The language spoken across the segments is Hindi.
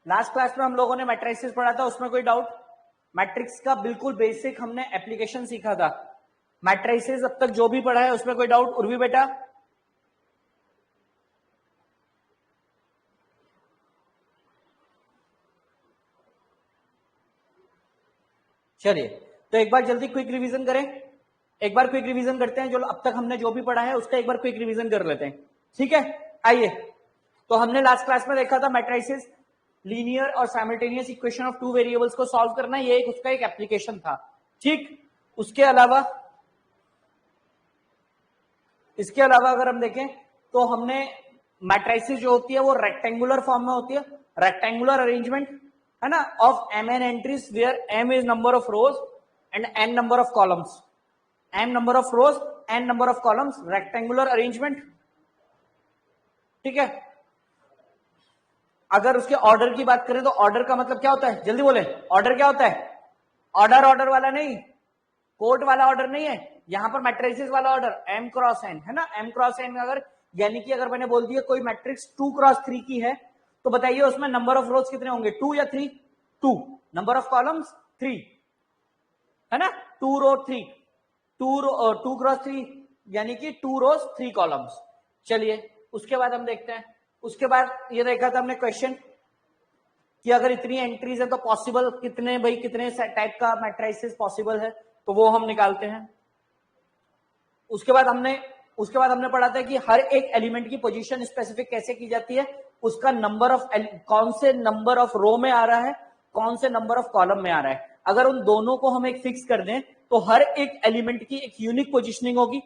लास्ट क्लास में हम लोगों ने मैट्रिसेस पढ़ा था, उसमें कोई डाउट? मैट्रिक्स का बिल्कुल बेसिक हमने एप्लीकेशन सीखा था। मैट्रिसेस अब तक जो भी पढ़ा है उसमें कोई डाउट? उर्वी बेटा चलिए, तो एक बार जल्दी क्विक रिवीजन करें। एक बार क्विक रिवीजन करते हैं, जो अब तक हमने जो भी पढ़ा है उसका एक बार क्विक रिवीजन कर लेते हैं, ठीक है? आइए, तो हमने लास्ट क्लास में देखा था मैट्रिसेस लीनियर और simultaneous equation of two variables को सॉल्व करना, ये एक उसका एक एप्लीकेशन था, ठीक? इसके अलावा अगर हम देखें तो हमने मैट्रिसेस जो होती है वो रेक्टेंगुलर फॉर्म में होती है, रेक्टेंगुलर अरेंजमेंट है ना, of m n entries where m is number of rows and n number of columns, m number of rows n number of columns, rectangular arrangement, ठीक है? अगर उसके ऑर्डर की बात करें तो ऑर्डर का मतलब क्या होता है, जल्दी बोले, ऑर्डर क्या होता है? ऑर्डर वाला नहीं, कोट वाला ऑर्डर नहीं है, यहां पर मैट्रिसेस वाला ऑर्डर, m क्रॉस n है ना, m क्रॉस n अगर, यानी कि अगर मैंने बोल दिया कोई मैट्रिक्स 2 क्रॉस 3 की है, तो बताइए उसमें नंबर ऑफ रोज कितने होंगे, 2 या 3? 2। नंबर ऑफ कॉलम्स 3 है ना, 2 रो 3, 2 क्रॉस 3 यानी कि 2 रोज 3 कॉलम्स। चलिए उसके बाद हम देखते हैं, उसके बाद ये देखा था हमने क्वेश्चन कि अगर इतनी एंट्रीज है तो पॉसिबल कितने, भाई कितने टाइप का मैट्रिसेस पॉसिबल है, तो वो हम निकालते हैं। उसके बाद हमने पढ़ा था कि हर एक एलिमेंट की पोजीशन स्पेसिफिक कैसे की जाती है, उसका नंबर ऑफ, कौन से नंबर ऑफ रो में आ रहा है, कौन से नंबर ऑफ कॉलम में आ रहा है, अगर उन दोनों को हम एक फिक्स कर दें तो हर एक एलिमेंट की एक यूनिक पोजिशनिंग होगी।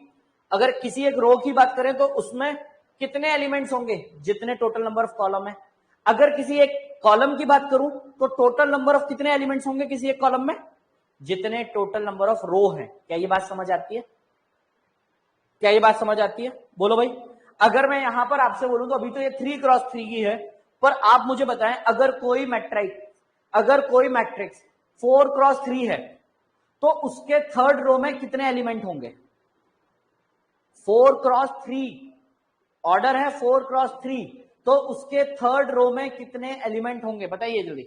अगर किसी एक रो की बात करें तो उसमें कितने एलिमेंट्स होंगे, जितने टोटल नंबर ऑफ कॉलम है। अगर किसी एक कॉलम की बात करूं तो टोटल नंबर ऑफ कितने एलिमेंट्स होंगे किसी एक कॉलम में, जितने टोटल नंबर ऑफ रो है। क्या ये बात समझ आती है? क्या ये बात समझ आती है? बोलो भाई। अगर मैं यहां पर आपसे बोलूं तो अभी तो ये 3 क्रॉस 3 की है, पर आप मुझे बताएं अगर कोई मैट्रिक्स 4 क्रॉस 3 है तो उसके थर्ड रो में कितने एलिमेंट होंगे? 4 क्रॉस 3 ऑर्डर है, 4 क्रॉस 3, तो उसके थर्ड रो में कितने एलिमेंट होंगे बताइए जल्दी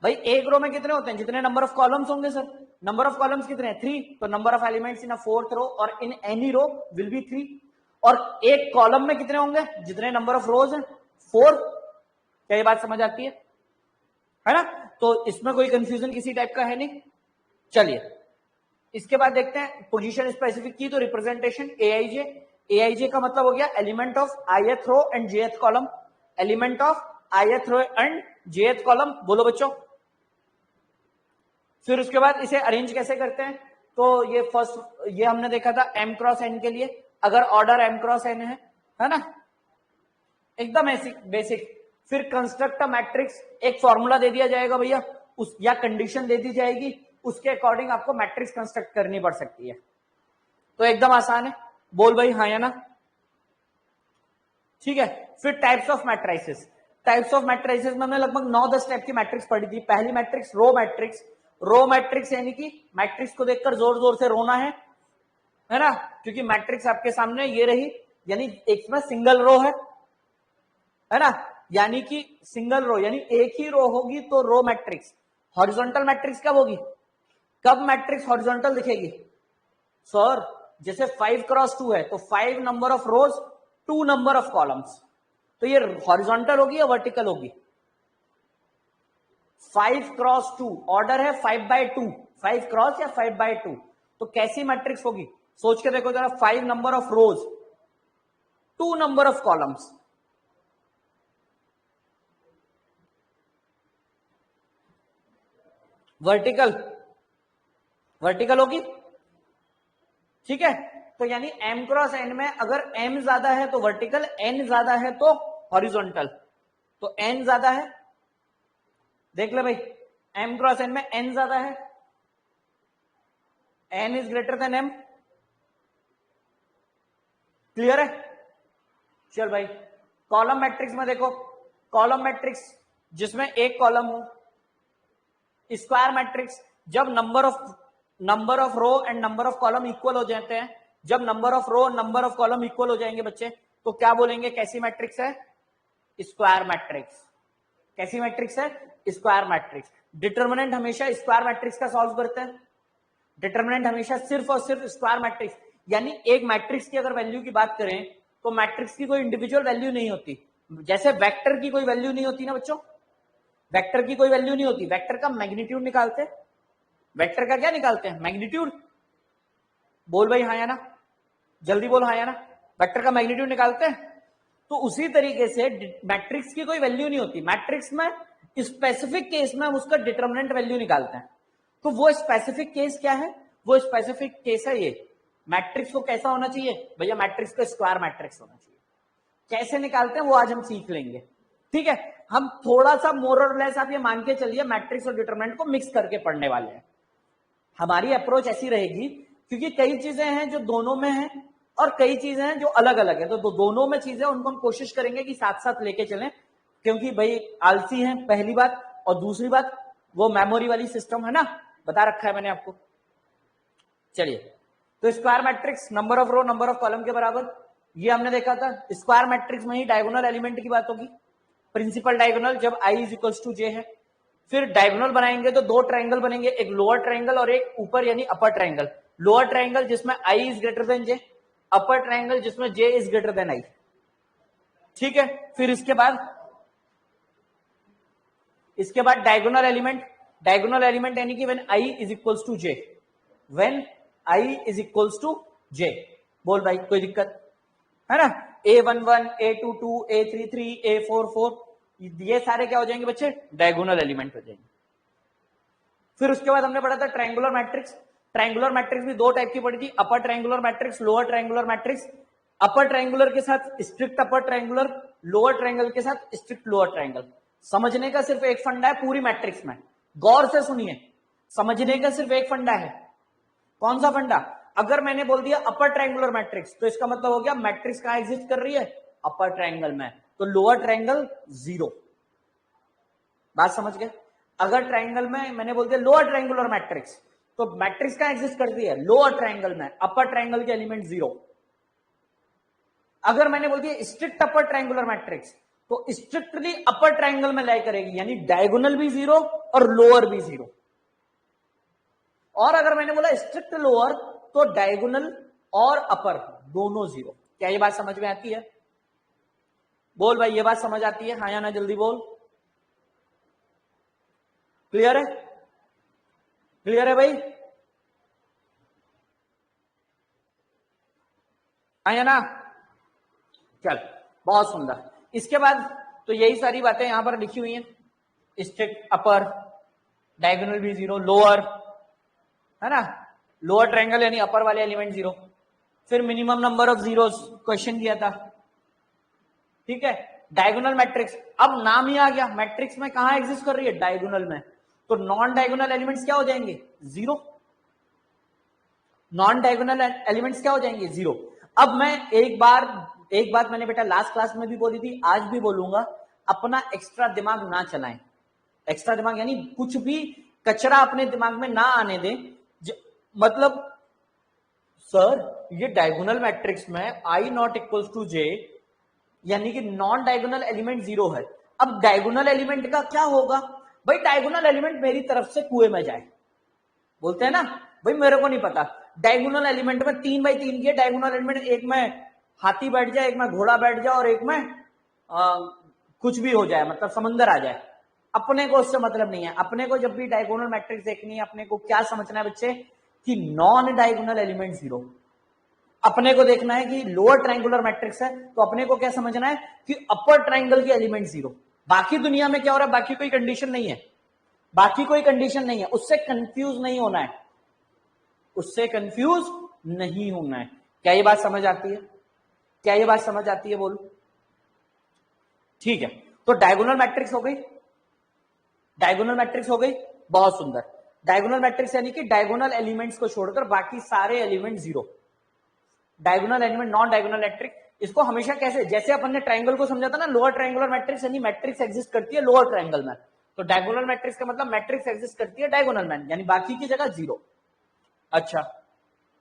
भाई। एक रो में कितने होते हैं, जितने नंबर ऑफ कॉलम्स होंगे सर। नंबर ऑफ कॉलम्स कितने हैं? 3, तो number of elements in a fourth row और in any row will be 3। और एक कॉलम में कितने होंगे, जितने नंबर ऑफ रोज हैं 4। क्या ये बात समझ आती है ना? तो इसमें कोई कंफ्यूजन किसी टाइप का है नहीं। चलिए इसके बाद देखते हैं पोजीशन स्पेसिफिक की, तो रिप्रेजेंटेशन एआईजे का मतलब हो गया element of ith row and jth column, element of ith row and jth column. बोलो बच्चों। फिर उसके बाद इसे अरेंज कैसे करते हैं, तो ये हमने देखा था m क्रॉस n के लिए, अगर ऑर्डर m क्रॉस n है ना, एकदम बेसिक। फिर कंस्ट्रक्ट अ मैट्रिक्स, एक फॉर्मूला दे दिया जाएगा भैया, उस या कंडीशन दे दी जाएगी, उसके अकॉर्डिंग आपको मैट्रिक्स कंस्ट्रक्ट करनी पड़ सकती है। तो एकदम आसान है, बोल भाई हाँ या ना, ठीक है? फिर टाइप्स ऑफ मैट्रिसेस में हमने लगभग 9-10 टाइप की मैट्रिक्स पढ़ी थी। पहली मैट्रिक्स रो मैट्रिक्स यानी कि मैट्रिक्स को देखकर जोर जोर से रोना है ना, क्योंकि मैट्रिक्स आपके सामने ये रही, यानी एक में सिंगल रो है ना, यानी कि सिंगल रो यानी एक ही रो होगी तो रो मैट्रिक्स। हॉरिजॉन्टल मैट्रिक्स कब होगी, कब मैट्रिक्स हॉरिजॉन्टल दिखेगी सर? जैसे 5 क्रॉस 2 है तो 5 number of rose 2 number of columns, तो ये हॉरिजॉन्टल होगी या वर्टिकल होगी? 5 क्रॉस 2 ऑर्डर है 5/2, 5 क्रॉस या 5/2, तो कैसी मैट्रिक्स होगी सोच के देखो जरा। 5 number of rose 2 number of columns, vertical होगी, ठीक है? तो यानी m क्रॉस n में अगर m ज्यादा है तो वर्टिकल, n ज्यादा है तो हॉरिजॉन्टल। तो n ज्यादा है, देख ले भाई, m क्रॉस n में n ज्यादा है, n is greater then m, clear है? चल भाई कॉलम मैट्रिक्स में देखो, कॉलम मैट्रिक्स जिसमें एक कॉलम हो, स्क्वायर मैट्रिक्स जब number of row and number of column equal हो जाते हैं, जब number of row number of column equal हो जाएंगे बच्चे, तो क्या बोलेंगे कैसी मैट्रिक्स है? Square matrix. कैसी मैट्रिक्स है? Square matrix. डिटर्मिनेंट हमेशा स्क्वायर मैट्रिक्स का सॉल्व करते हैं। डिटर्मिनेंट हमेशा सिर्फ और सिर्फ स्क्वायर मैट्रिक्स, यानी एक मैट्रिक्स की अगर वैल्यू की बात करें तो मैट्रिक्स की कोई इंडिविजुअल वैल्यू नहीं होती। जैसे वेक्टर की कोई वैल्यू नहीं होती ना बच्चों, वेक्टर की कोई वैल्यू नहीं होती। वेक्टर का मैग्नीट्यूड निकालते हैं। वेक्टर का क्या निकालते हैं? मैग्नीट्यूड। बोल भाई हाँ या ना, जल्दी बोल हाँ या ना। वेक्टर का मैग्नीट्यूड निकालते हैं। तो उसी तरीके से मैट्रिक्स की कोई वैल्यू नहीं होती। मैट्रिक्स में स्पेसिफिक केस में हम उसका डिटर्मिनेंट वैल्यू निकालते हैं। तो वो स्पेसिफिक केस क्या है? वो स्पेसिफिक केस है ये, मैट्रिक्स को कैसा होना चाहिए भैया? मैट्रिक्स को स्क्वायर मैट्रिक्स होना चाहिए। कैसे निकालते हैं वो आज हम सीख लेंगे, ठीक है। हम थोड़ा सा मोर और लेस आप ये मान के चलिए मैट्रिक्स और डिटरमिनेंट को मिक्स करके पढ़ने वाले हैं। हमारी अप्रोच ऐसी रहेगी क्योंकि कई चीजें हैं जो दोनों में है और कई चीजें हैं जो अलग अलग है। तो दोनों में चीजें उनको हम कोशिश करेंगे कि साथ साथ लेके चलें, क्योंकि भाई आलसी है पहली बात, और दूसरी बात वो मेमोरी वाली सिस्टम है ना, बता रखा है मैंने आपको। चलिए, तो square matrix number of row number of column के बराबर, ये हमने देखा था। स्क्वायर मैट्रिक्स में ही डायगोनल एलिमेंट की बात होगी, प्रिंसिपल डायगोनल जब आई इज इक्वल टू जे है। फिर डायगोनल बनाएंगे तो दो ट्रायंगल बनेंगे, एक लोअर ट्रायंगल और एक ऊपर यानी अपर ट्रायंगल। लोअर ट्रायंगल जिसमें I is greater than J, upper triangle जिसमें J is greater than I, ठीक है। फिर इसके बाद डायगोनल एलिमेंट यानी कि when I is equals to J, when I is equals to J. बोल भाई कोई दिक्कत है ना? A11, A22, A33, A44, ये सारे क्या हो जाएंगे बच्चे? डायगोनल एलिमेंट हो जाएंगे। फिर उसके बाद हमने पढ़ा था ट्रायंगुलर मैट्रिक्स। ट्रायंगुलर मैट्रिक्स भी दो टाइप की पढ़ी थी, upper triangular matrix, lower triangular matrix. Upper triangular के साथ strict upper triangular, lower triangle के साथ स्ट्रिक्ट लोअर ट्रायंगल। समझने का सिर्फ एक फंडा है पूरी मैट्रिक्स में, गौर से सुनिए। समझने का सिर्फ एक फंडा है, कौन सा फंडा? अगर मैंने बोल दिया अपर ट्रायंगुलर मैट्रिक्स तो इसका मतलब हो गया मैट्रिक्स कहां एग्जिस्ट कर रही है? अपर ट्रायंगल में, तो लोअर ट्रायंगल जीरो। बात समझ गए? अगर ट्रायंगल में मैंने बोल दिया लोअर ट्रायंगुलर मैट्रिक्स तो मैट्रिक्स कहां एग्जिस्ट करती है? लोअर ट्रायंगल में, अपर ट्रायंगल के एलिमेंट जीरो। अगर मैंने बोल दिया स्ट्रिक्ट अपर ट्रायंगुलर मैट्रिक्स तो स्ट्रिक्टली अपर ट्रायंगल में लाई करेगी, यानी डायगोनल भी जीरो और लोअर भी जीरो। और अगर मैंने बोला स्ट्रिक्ट लोअर तो डायगोनल और अपर दोनों जीरो। क्या ये बात समझ में आती है? बोल भाई ये बात समझ आती है हाँ या ना, जल्दी बोल। क्लियर है? क्लियर है भाई? हाँ या ना? चल बहुत सुंदर। इसके बाद तो यही सारी बातें यहां पर लिखी हुई हैं, स्ट्रिक्ट अपर, डायगोनल भी जीरो, लोअर है ना, लोअर ट्रायंगल यानी अपर वाले एलिमेंट जीरो। फिर minimum number of zeros question किया था, ठीक है। डायगोनल मैट्रिक्स, अब नाम ही आ गया, मैट्रिक्स में कहां एग्जिस्ट कर रही है? डायगोनल में, तो नॉन डायगोनल एलिमेंट्स क्या हो जाएंगे? जीरो। नॉन डायगोनल एलिमेंट्स क्या हो जाएंगे? जीरो। अब मैं एक बात मैंने बेटा लास्ट क्लास में भी बोली थी, आज भी बोलूंगा, अपना एक्स्ट्रा दिमाग ना चलाएं। एक्स्ट्रा दिमाग यानी कुछ भी कचरा अपने दिमाग में ना आने दें। मतलब सर ये डायगोनल मैट्रिक्स में आई नॉट इक्वल्स टू जे यानी कि नॉन डायगोनल एलिमेंट जीरो है। अब डायगोनल एलिमेंट का क्या होगा? भाई डायगोनल एलिमेंट मेरी तरफ से कुएं में जाए, बोलते हैं ना भाई, मेरे को नहीं पता। डायगोनल एलिमेंट में 3x3 की डायगोनल एलिमेंट, एक में हाथी बैठ जाए, एक में घोड़ा बैठ जाए और एक में कुछ भी हो जाए, मतलब समंदर आ जाए, अपने को उससे मतलब नहीं है। अपने को जब भी डायगोनल मैट्रिक्स देखनी है, अपने को क्या समझना है बच्चे कि नॉन डायगोनल एलिमेंट जीरो। अपने को देखना है कि लोअर ट्रायंगुलर मैट्रिक्स है तो अपने को क्या समझना है कि अपर ट्रायंगल के एलिमेंट जीरो। बाकी दुनिया में क्या हो रहा है? बाकी कोई कंडीशन नहीं है, बाकी कोई कंडीशन नहीं है, उससे कंफ्यूज नहीं होना है, उससे कंफ्यूज नहीं होना है। क्या ये बात समझ आती है? क्या ये बात समझ आती है? बोलो। ठीक है, तो डायगोनल मैट्रिक्स हो गई, डायगोनल मैट्रिक्स हो गई, बहुत सुंदर। डायगोनल मैट्रिक्स यानी कि डायगोनल एलिमेंट्स को छोड़कर बाकी सारे element zero. Diagonal element non diagonal matrix, इसको हमेशा कैसे, जैसे अपन ने ट्रायंगल को समझा था ना, लोअर ट्रायंगुलर मैट्रिक्स यानी मैट्रिक्स एग्जिस्ट करती है लोअर ट्रायंगल में, तो डायगोनल मैट्रिक्स का मतलब मैट्रिक्स एग्जिस्ट करती है डायगोनल में, यानी बाकी की जगह जीरो। अच्छा,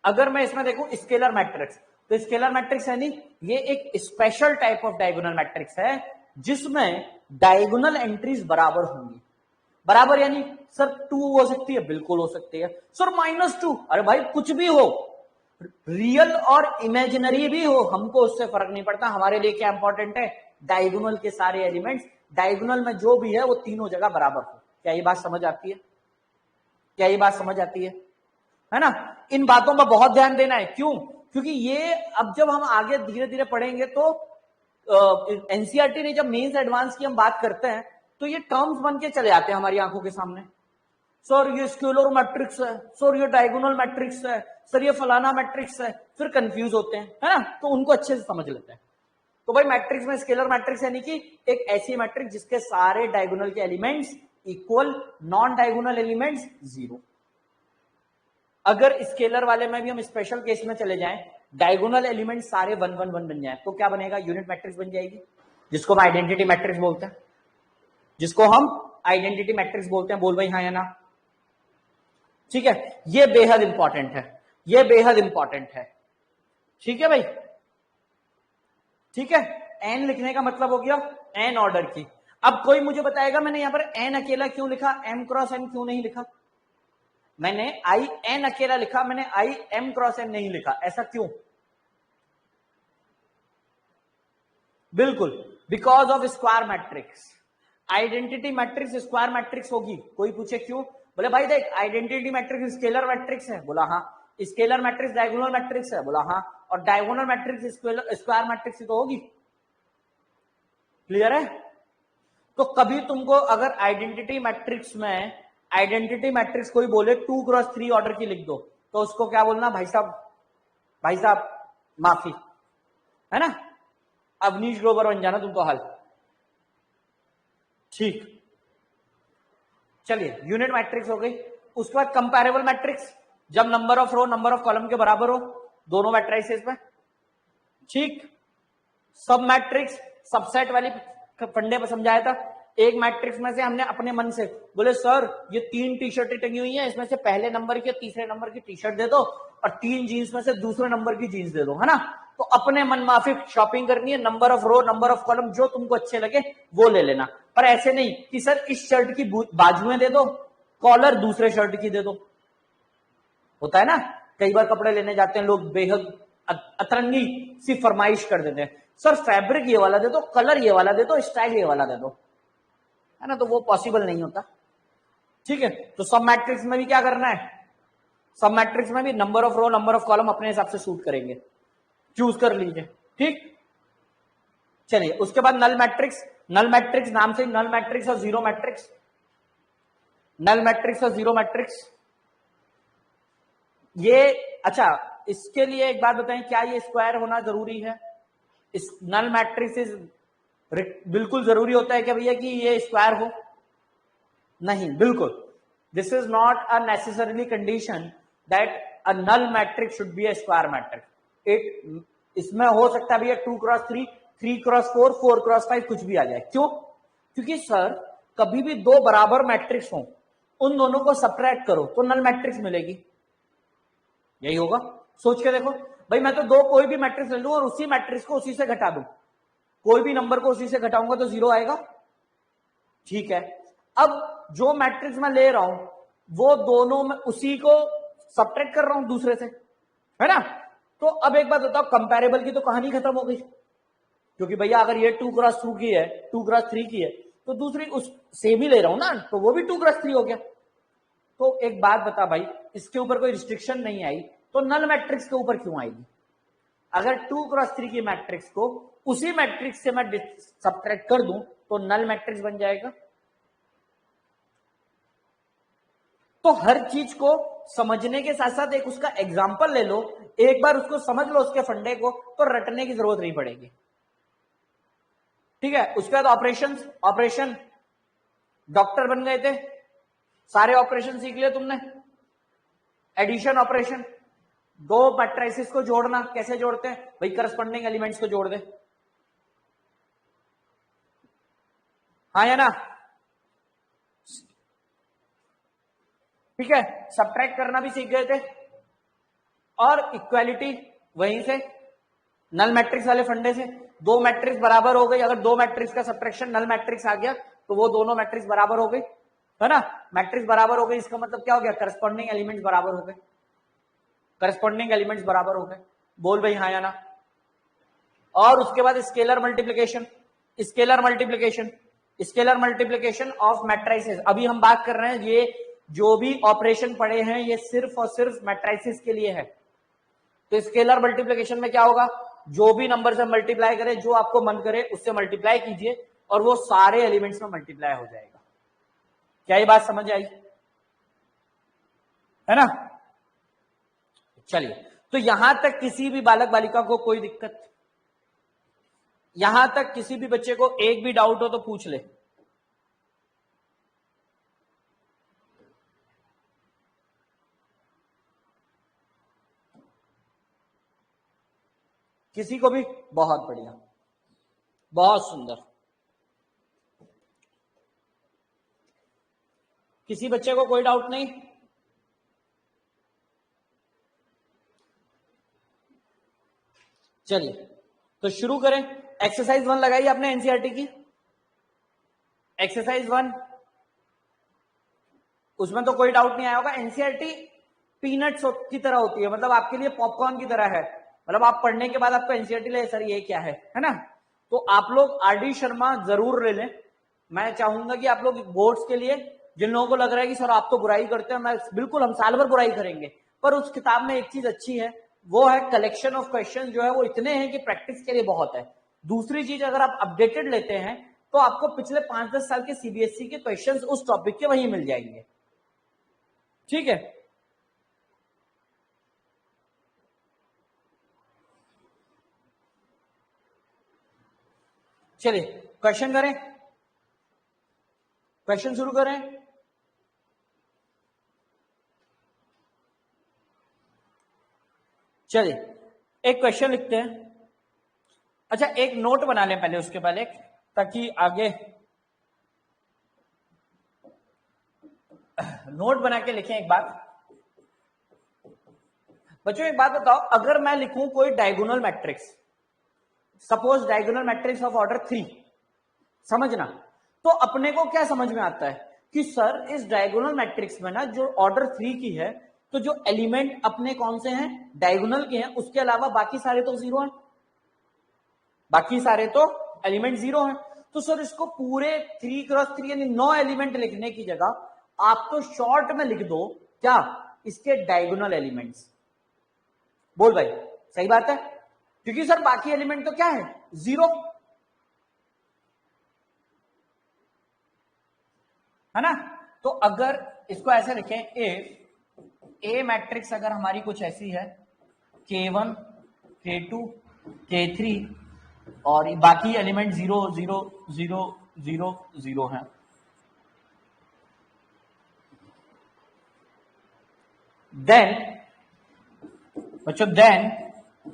अगर मैं इसमें देखूं स्केलर मैट्रिक्स, तो स्केलर मैट्रिक्स यानी ये एक special type of diagonal matrix है जिसमें डायगोनल एंट्रीज बराबर होंगी। बराबर यानी सर 2 हो सकती है, बिल्कुल हो सकती है सर -2, अरे भाई कुछ भी हो, रियल और इमेजिनरी भी हो, हमको उससे फर्क नहीं पड़ता। हमारे लिए क्या इंपॉर्टेंट है, डायगोनल के सारे एलिमेंट्स, डायगोनल में जो भी है वो तीनों जगह बराबर हो। क्या ये बात समझ आती है? क्या ये बात समझ आती है ना? इन बातों पर बहुत ध्यान देना है। क्यों? क्योंकि ये अब जब हम आगे धीरे धीरे पढ़ेंगे तो एनसीईआरटी ने जब मेंस एडवांस की हम बात करते हैं तो ये टर्म्स बन के चले आते हैं हमारी आंखों के सामने। सर ये स्केलर मैट्रिक्स है, सर ये डायगोनल मैट्रिक्स है, सर ये फलाना मैट्रिक्स है, फिर कंफ्यूज होते हैं, है ना? तो उनको अच्छे से समझ लेते हैं। तो भाई मैट्रिक्स में स्केलर मैट्रिक्स यानी कि एक ऐसी मैट्रिक्स जिसके सारे डायगोनल के elements equal, non diagonal elements 0। अगर स्केलर वाले में भी हम स्पेशल केस में चले जाएं, डायगोनल एलिमेंट सारे 1 1 1 बन जाए तो क्या बनेगा? यूनिट मैट्रिक्स बन जाएगी, जिसको हम आइडेंटिटी मैट्रिक्स बोलते हैं, जिसको हम आइडेंटिटी मैट्रिक्स बोलते हैं। बोल भाई हाँ या ना? ठीक है, ये बेहद इंपॉर्टेंट है, ये बेहद इंपॉर्टेंट है। ठीक है भाई, ठीक है। एन लिखने का मतलब हो गया एन ऑर्डर की। अब कोई मुझे बताएगा मैंने यहां पर एन अकेला क्यों लिखा, एम क्रॉस एन क्यों नहीं लिखा? मैंने आई एन अकेला लिखा, मैंने आई एम क्रॉस एन नहीं लिखा, ऐसा क्यों? बिल्कुल, because of square matrix. Identity matrix square matrix होगी। कोई पूछे क्यों? बोले भाई देख, आइडेंटिटी मैट्रिक्स स्केलर मैट्रिक्स है, बोला हाँ। स्केलर मैट्रिक्स डायगोनल मैट्रिक्स है, बोला हाँ। और डायगोनल मैट्रिक्स स्क्वायर मैट्रिक्स तो होगी। क्लियर है? तो कभी तुमको अगर आइडेंटिटी मैट्रिक्स में, आइडेंटिटी मैट्रिक्स कोई बोले 2 क्रॉस 3 ऑर्डर की लिख दो, तो उसको क्या बोलना? भाई साहब, भाई साहब माफी, है ना? अवनीश ग्रोवर बन जाना तुमको हल। ठीक, चलिए यूनिट मैट्रिक्स हो गई। उसके बाद कंपैरेबल मैट्रिक्स, जब number of row number of column के बराबर हो दोनों मैट्रिसेस में। ठीक, सब मैट्रिक्स सबसेट वाली फंडे पर समझाया था। एक मैट्रिक्स में से हमने अपने मन से बोले सर ये 3 टी शर्टें टंगी हुई हैं, इसमें से पहले नंबर की तीसरे नंबर की टी शर्ट दे दो और 3 जीन्स में से दूसरे नंबर की जीन्स दे दो, है ना? तो अपने मन माफिक शॉपिंग करनी है, number of row number of column जो तुमको अच्छे लगे वो ले लेना। पर ऐसे नहीं कि सर इस शर्ट की बाजुएं दे दो, कॉलर दूसरे शर्ट की दे दो। होता है ना, कई बार कपड़े लेने जाते हैं लोग, बेहद अतरंगी सी फरमाइश कर देते हैं, सर फैब्रिक ये वाला दे दो, कलर ये वाला दे दो, स्टाइल ये वाला दे दो, है ना? तो वो पॉसिबल नहीं होता। ठीक है, तो सब मैट्रिक्स में भी क्या करना है? सब मैट्रिक्स में भी number of row number of column अपने हिसाब से सूट करेंगे, चूज कर लीजिए। ठीक, चलिए उसके बाद नल मैट्रिक्स। नल मैट्रिक्स नाम से नल मैट्रिक्स और जीरो मैट्रिक्स, नल मैट्रिक्स और जीरो मैट्रिक्स ये, अच्छा इसके लिए एक बात बताएं, क्या ये स्क्वायर होना जरूरी है? इस नल मैट्रिक्स बिल्कुल जरूरी होता है क्या भैया कि ये स्क्वायर हो? नहीं, बिल्कुल, this is not a necessarily condition that a null matrix should be a square matrix. इसमें हो सकता है भैया 2 क्रॉस 3, 3 क्रॉस 4, 4 क्रॉस 5 कुछ भी आ जाए। क्यों? क्योंकि सर कभी भी दो बराबर मैट्रिक्स हो, उन दोनों को सब्ट्रैक्ट करो तो नल मैट्रिक्स मिलेगी। यही होगा, सोच के देखो भाई, मैं तो दो कोई भी मैट्रिक्स ले लूं और उसी मैट्रिक्स को उसी से घटा दूं, कोई भी नंबर को उसी से घटाऊंगा तो 0 आएगा। ठीक है, अब जो मैट्रिक्स मैं ले रहा हूं वो दोनों में उसी को सब्ट्रैक्ट कर रहा हूं दूसरे से, है ना? तो अब एक बात बताओ, कंपैरेबल की तो कहानी खत्म हो गई, क्योंकि भैया अगर ये 2 क्रॉस 2 की है, 2 क्रॉस 3 की है, तो दूसरी उस सेम ही ले रहा हूं ना, तो वो भी 2 क्रॉस 3 हो गया। तो एक बात बता भाई, इसके ऊपर कोई रिस्ट्रिक्शन नहीं आई तो नल मैट्रिक्स के ऊपर क्यों आएगी? अगर 2 क्रॉस 3 की मैट्रिक्स को उसी मैट्रिक्स से मैं सब्ट्रैक्ट कर दूं तो नल मैट्रिक्स बन जाएगा। तो हर चीज को समझने के साथ साथ एक उसका एग्जाम्पल ले लो, एक बार उसको समझ लो उसके फंडे को, तो रटने की जरूरत नहीं पड़ेगी। ठीक है, उसके बाद ऑपरेशन, ऑपरेशन डॉक्टर बन गए थे, सारे ऑपरेशन सीख लिए तुमने। एडिशन ऑपरेशन, दो मैट्रिसेस को जोड़ना, कैसे जोड़ते हैं भाई? करस्पॉन्डिंग एलिमेंट्स को जोड़ दे, हाँ या ना? ठीक है, सब्ट्रैक्ट करना भी सीख गए थे, और इक्वालिटी वहीं से नल मैट्रिक्स वाले फंडे से। दो मैट्रिक्स बराबर हो गई, अगर दो मैट्रिक्स का सब्ट्रैक्शन नल मैट्रिक्स आ गया तो वो दोनों मैट्रिक्स बराबर हो गई, है ना। मैट्रिक्स बराबर हो गई, इसका मतलब क्या हो गया, करस्पॉन्डिंग एलिमेंट्स बराबर हो गए, करस्पॉन्डिंग एलिमेंट्स बराबर हो गए। बोल भाई हाँ या ना। और उसके बाद scalar multiplication, scalar multiplication, scalar multiplication of matrices. अभी हम बात कर रहे हैं ये जो भी ऑपरेशन पड़े हैं ये सिर्फ और सिर्फ मैट्रिसेस के लिए है। तो स्केलर मल्टीप्लिकेशन में क्या होगा, जो भी नंबर से मल्टीप्लाई करे, जो आपको मन करे उससे मल्टीप्लाई कीजिए और वो सारे एलिमेंट्स में मल्टीप्लाई हो जाएगा। क्या ये बात समझ आई, है ना। चलिए, तो यहां तक किसी भी बालक बालिका को कोई दिक्कत, यहां तक किसी भी बच्चे को एक भी डाउट हो तो पूछ ले। किसी को भी, बहुत बढ़िया, बहुत सुंदर। किसी बच्चे को कोई डाउट नहीं, चलिए तो शुरू करें। एक्सरसाइज 1 लगाई आपने एनसीईआरटी की, एक्सरसाइज 1, उसमें तो कोई डाउट नहीं आया होगा। एनसीईआरटी पीनट्स की तरह होती है, मतलब आपके लिए पॉपकॉर्न की तरह है, मतलब आप पढ़ने के बाद आपको एनसीईआरटी ले, सर ये क्या है ना। तो आप लोग आरडी शर्मा जरूर ले लें। मैं चाहूंगा कि आप लोग बोर्ड्स के लिए, जिन लोगों को लग रहा है कि सर आप तो बुराई करते हैं, मैं बिल्कुल, हम साल भर बुराई करेंगे, पर उस किताब में एक चीज अच्छी है, वो है कलेक्शन ऑफ क्वेश्चन जो है वो इतने हैं कि प्रैक्टिस के लिए बहुत है। दूसरी चीज, अगर आप अपडेटेड लेते हैं तो आपको पिछले 5-10 साल के सीबीएसई के क्वेश्चंस उस टॉपिक के वहीं मिल जाएंगे, ठीक है। चलिए क्वेश्चन करें, क्वेश्चन शुरू करें। चलिए एक क्वेश्चन लिखते हैं। अच्छा एक नोट बना लें पहले, उसके पहले, ताकि आगे नोट बना के लिखें। एक बात बच्चों, एक बात बताओ, अगर मैं लिखूं कोई diagonal matrix, suppose diagonal matrix of order 3, समझना, तो अपने को क्या समझ में आता है कि सर इस डायगोनल मैट्रिक्स में ना जो ऑर्डर 3 की है, तो जो एलिमेंट अपने कौन से हैं, डायगोनल के हैं, उसके अलावा बाकी सारे तो जीरो हैं, बाकी सारे तो एलिमेंट जीरो हैं। तो सर इसको पूरे 3x3 यानी 9 एलिमेंट लिखने की जगह आप तो शॉर्ट में लिख दो क्या, इसके डायगोनल एलिमेंट्स। बोल भाई सही बात है, क्योंकि सर बाकी एलिमेंट तो क्या है, जीरो, है ना। तो अगर इसको ऐसे लिखें, ए मैट्रिक्स अगर हमारी कुछ ऐसी है, K1 K2 K3 और बाकी एलिमेंट 0 0 0 0 0 है, देन बच्चों, then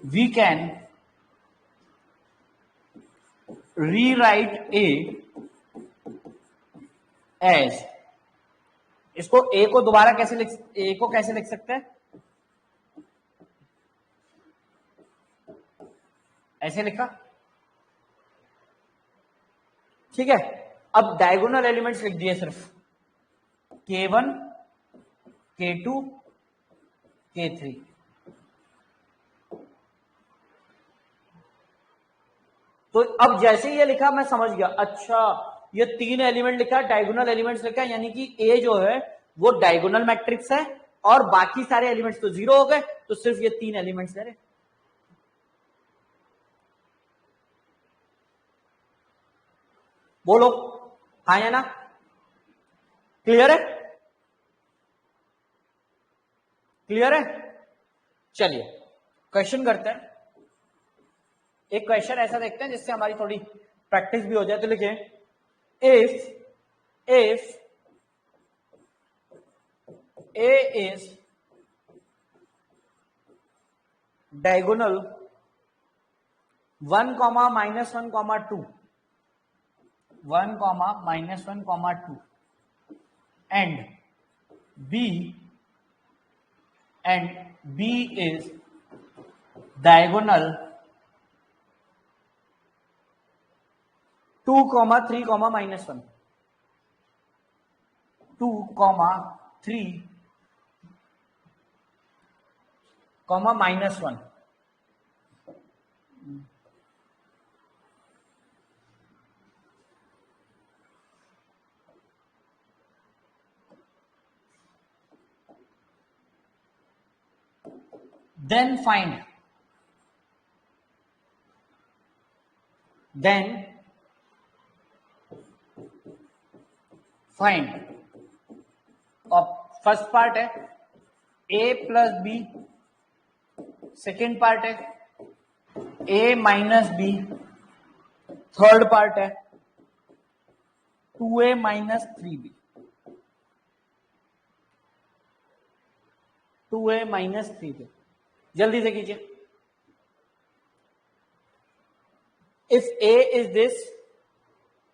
we can rewrite A as, इसको ए को दोबारा कैसे लिख, ए को कैसे लिख सकते हैं, ऐसे लिखा, ठीक है। अब डायगोनल एलिमेंट्स लिख दिए सिर्फ, K1 K2 K3, तो अब जैसे ये लिखा मैं समझ गया, अच्छा ये 3 एलिमेंट लिखा, डायगोनल एलिमेंट्स लिखा, यानी कि ए जो है वो डायगोनल मैट्रिक्स है और बाकी सारे एलिमेंट्स तो जीरो हो गए, तो सिर्फ ये 3 एलिमेंट्स ले रहे। बोलो हाँ या ना, क्लियर है, क्लियर है। चलिए क्वेश्चन करते हैं, एक क्वेश्चन ऐसा देखते हैं जिससे हमारी थोड़ी प्रैक्टिस भी हो जाए। तो लिखिए, if A is diagonal 1, -1, 2, 1, -1, 2 and B is diagonal 2,3,-1, 2,3,-1. Then find और फर्स्ट पार्ट है a plus B, second part है a minus B, third part है 2a minus 3b, 2a minus 3b. जल्दी से कीजिए. If a is this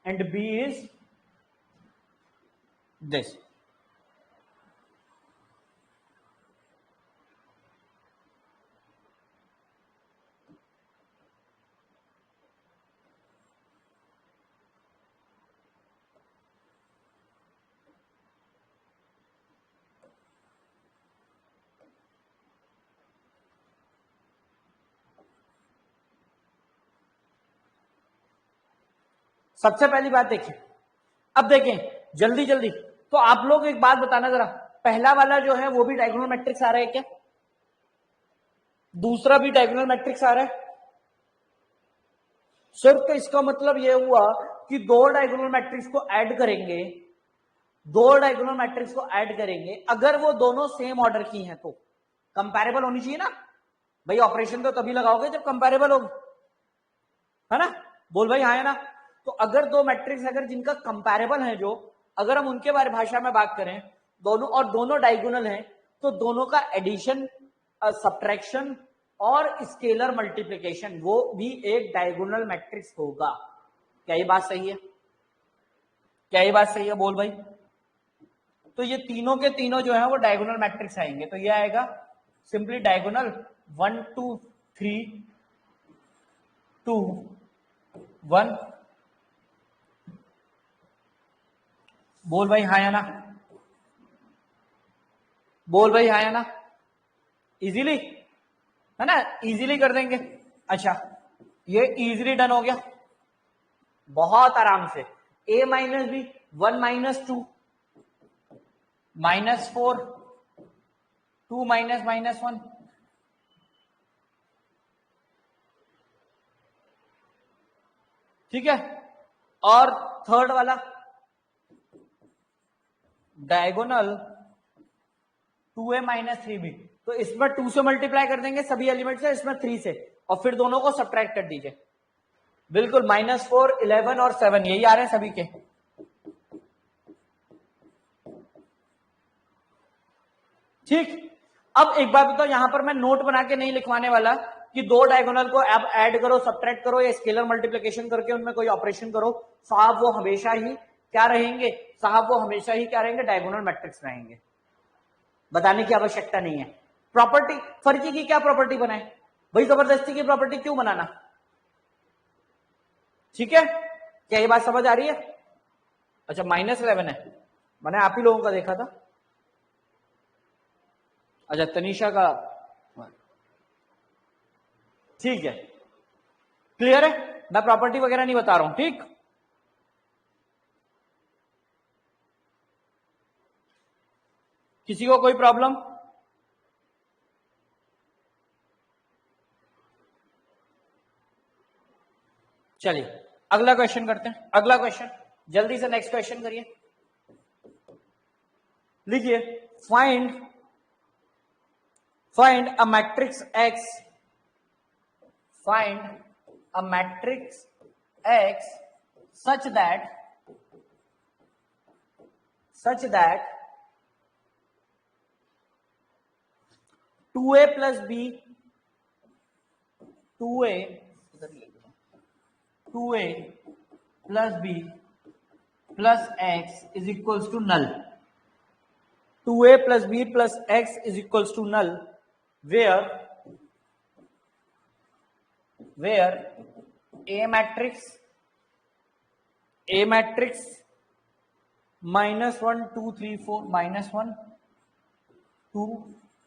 and b is this, सबसे पहली बात देखिए. अब देखें जल्दी जल्दी, तो आप लोग एक बात बताना जरा, पहला वाला जो है वो भी डायगोनल मैट्रिक्स आ रहा है क्या? दूसरा भी डायगोनल मैट्रिक्स आ रहा है? सिर्फ तो इसका मतलब यह हुआ कि दो डायगोनल मैट्रिक्स को ऐड करेंगे, अगर वो दोनों सेम ऑर्डर की हैं तो कंपैरेबल होनी चाहिए ना भाई. ऑपरेशन तो तभी लगाओगे जब कंपैरेबल होगी, है ना? बोल भाई हाँ है ना? तो अगर दो मैट्रिक्स अगर जिनका कंपैरेबल है, जो अगर हम उनके बारे भाषा में बात करें, दोनों डायगोनल हैं, तो दोनों का एडिशन, सब्ट्रैक्शन और स्केलर मल्टीप्लिकेशन वो भी एक डायगोनल मैट्रिक्स होगा. क्या ये बात सही है? बोल भाई. तो ये तीनों के तीनों जो है वो डायगोनल मैट्रिक्स आएंगे. तो ये आएगा सिंपली डायगोनल 1 2 3 2 1. बोल भाई हाँ या ना? इजीली है ना? इजीली कर देंगे. अच्छा, ये इजीली डन हो गया बहुत आराम से. a minus B 1 minus 2 minus 4 2 minus minus 1. ठीक है. और थर्ड वाला डायगोनल 2a माइनस 3b, तो इसमें 2 से मल्टीप्लाई कर देंगे सभी एलिमेंट से, इसमें 3 से, और फिर दोनों को सब्ट्रैक्ट कर दीजिए. बिल्कुल -4 11 और 7 यही आ रहे हैं सभी के. ठीक. अब एक बात बताओ, यहां पर मैं नोट बना के नहीं लिखवाने वाला कि दो डायगोनल को अब ऐड करो, सब्ट्रैक्ट करो या स्केलर मल्टीप्लिकेशन करके उनमें कोई ऑपरेशन करो. साहब वो हमेशा ही क्या रहेंगे? डायगोनल मैट्रिक्स रहेंगे. बताने की आवश्यकता नहीं है. प्रॉपर्टी फर्जी की क्या प्रॉपर्टी बनाए भाई? जबरदस्ती की प्रॉपर्टी क्यों बनाना? ठीक है, क्या ये बात समझ आ रही है? अच्छा, -11 है, मैंने आप ही लोगों का देखा था. अच्छा, तनीषा का. ठीक है, क्लियर है. मैं प्रॉपर्टी वगैरह नहीं बता रहा हूं. ठीक, किसी को कोई प्रॉब्लम? चलिए अगला क्वेश्चन करते हैं. अगला क्वेश्चन जल्दी से, नेक्स्ट क्वेश्चन करिए. लिखिए, find a matrix X, find a matrix X such that 2a plus b 2a plus b plus x is equals to null. 2a plus b plus x is equals to null where a matrix A matrix -1 2 3 4 -1 2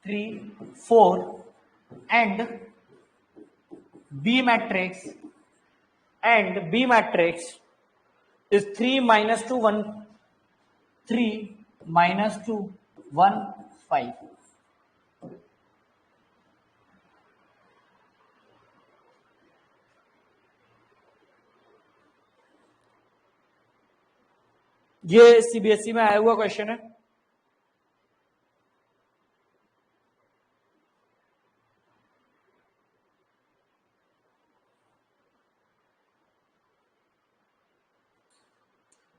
3 4 and B matrix is 3 -2 1 3 -2 1 5. ये सीबीएसई में आया हुआ क्वेश्चन है।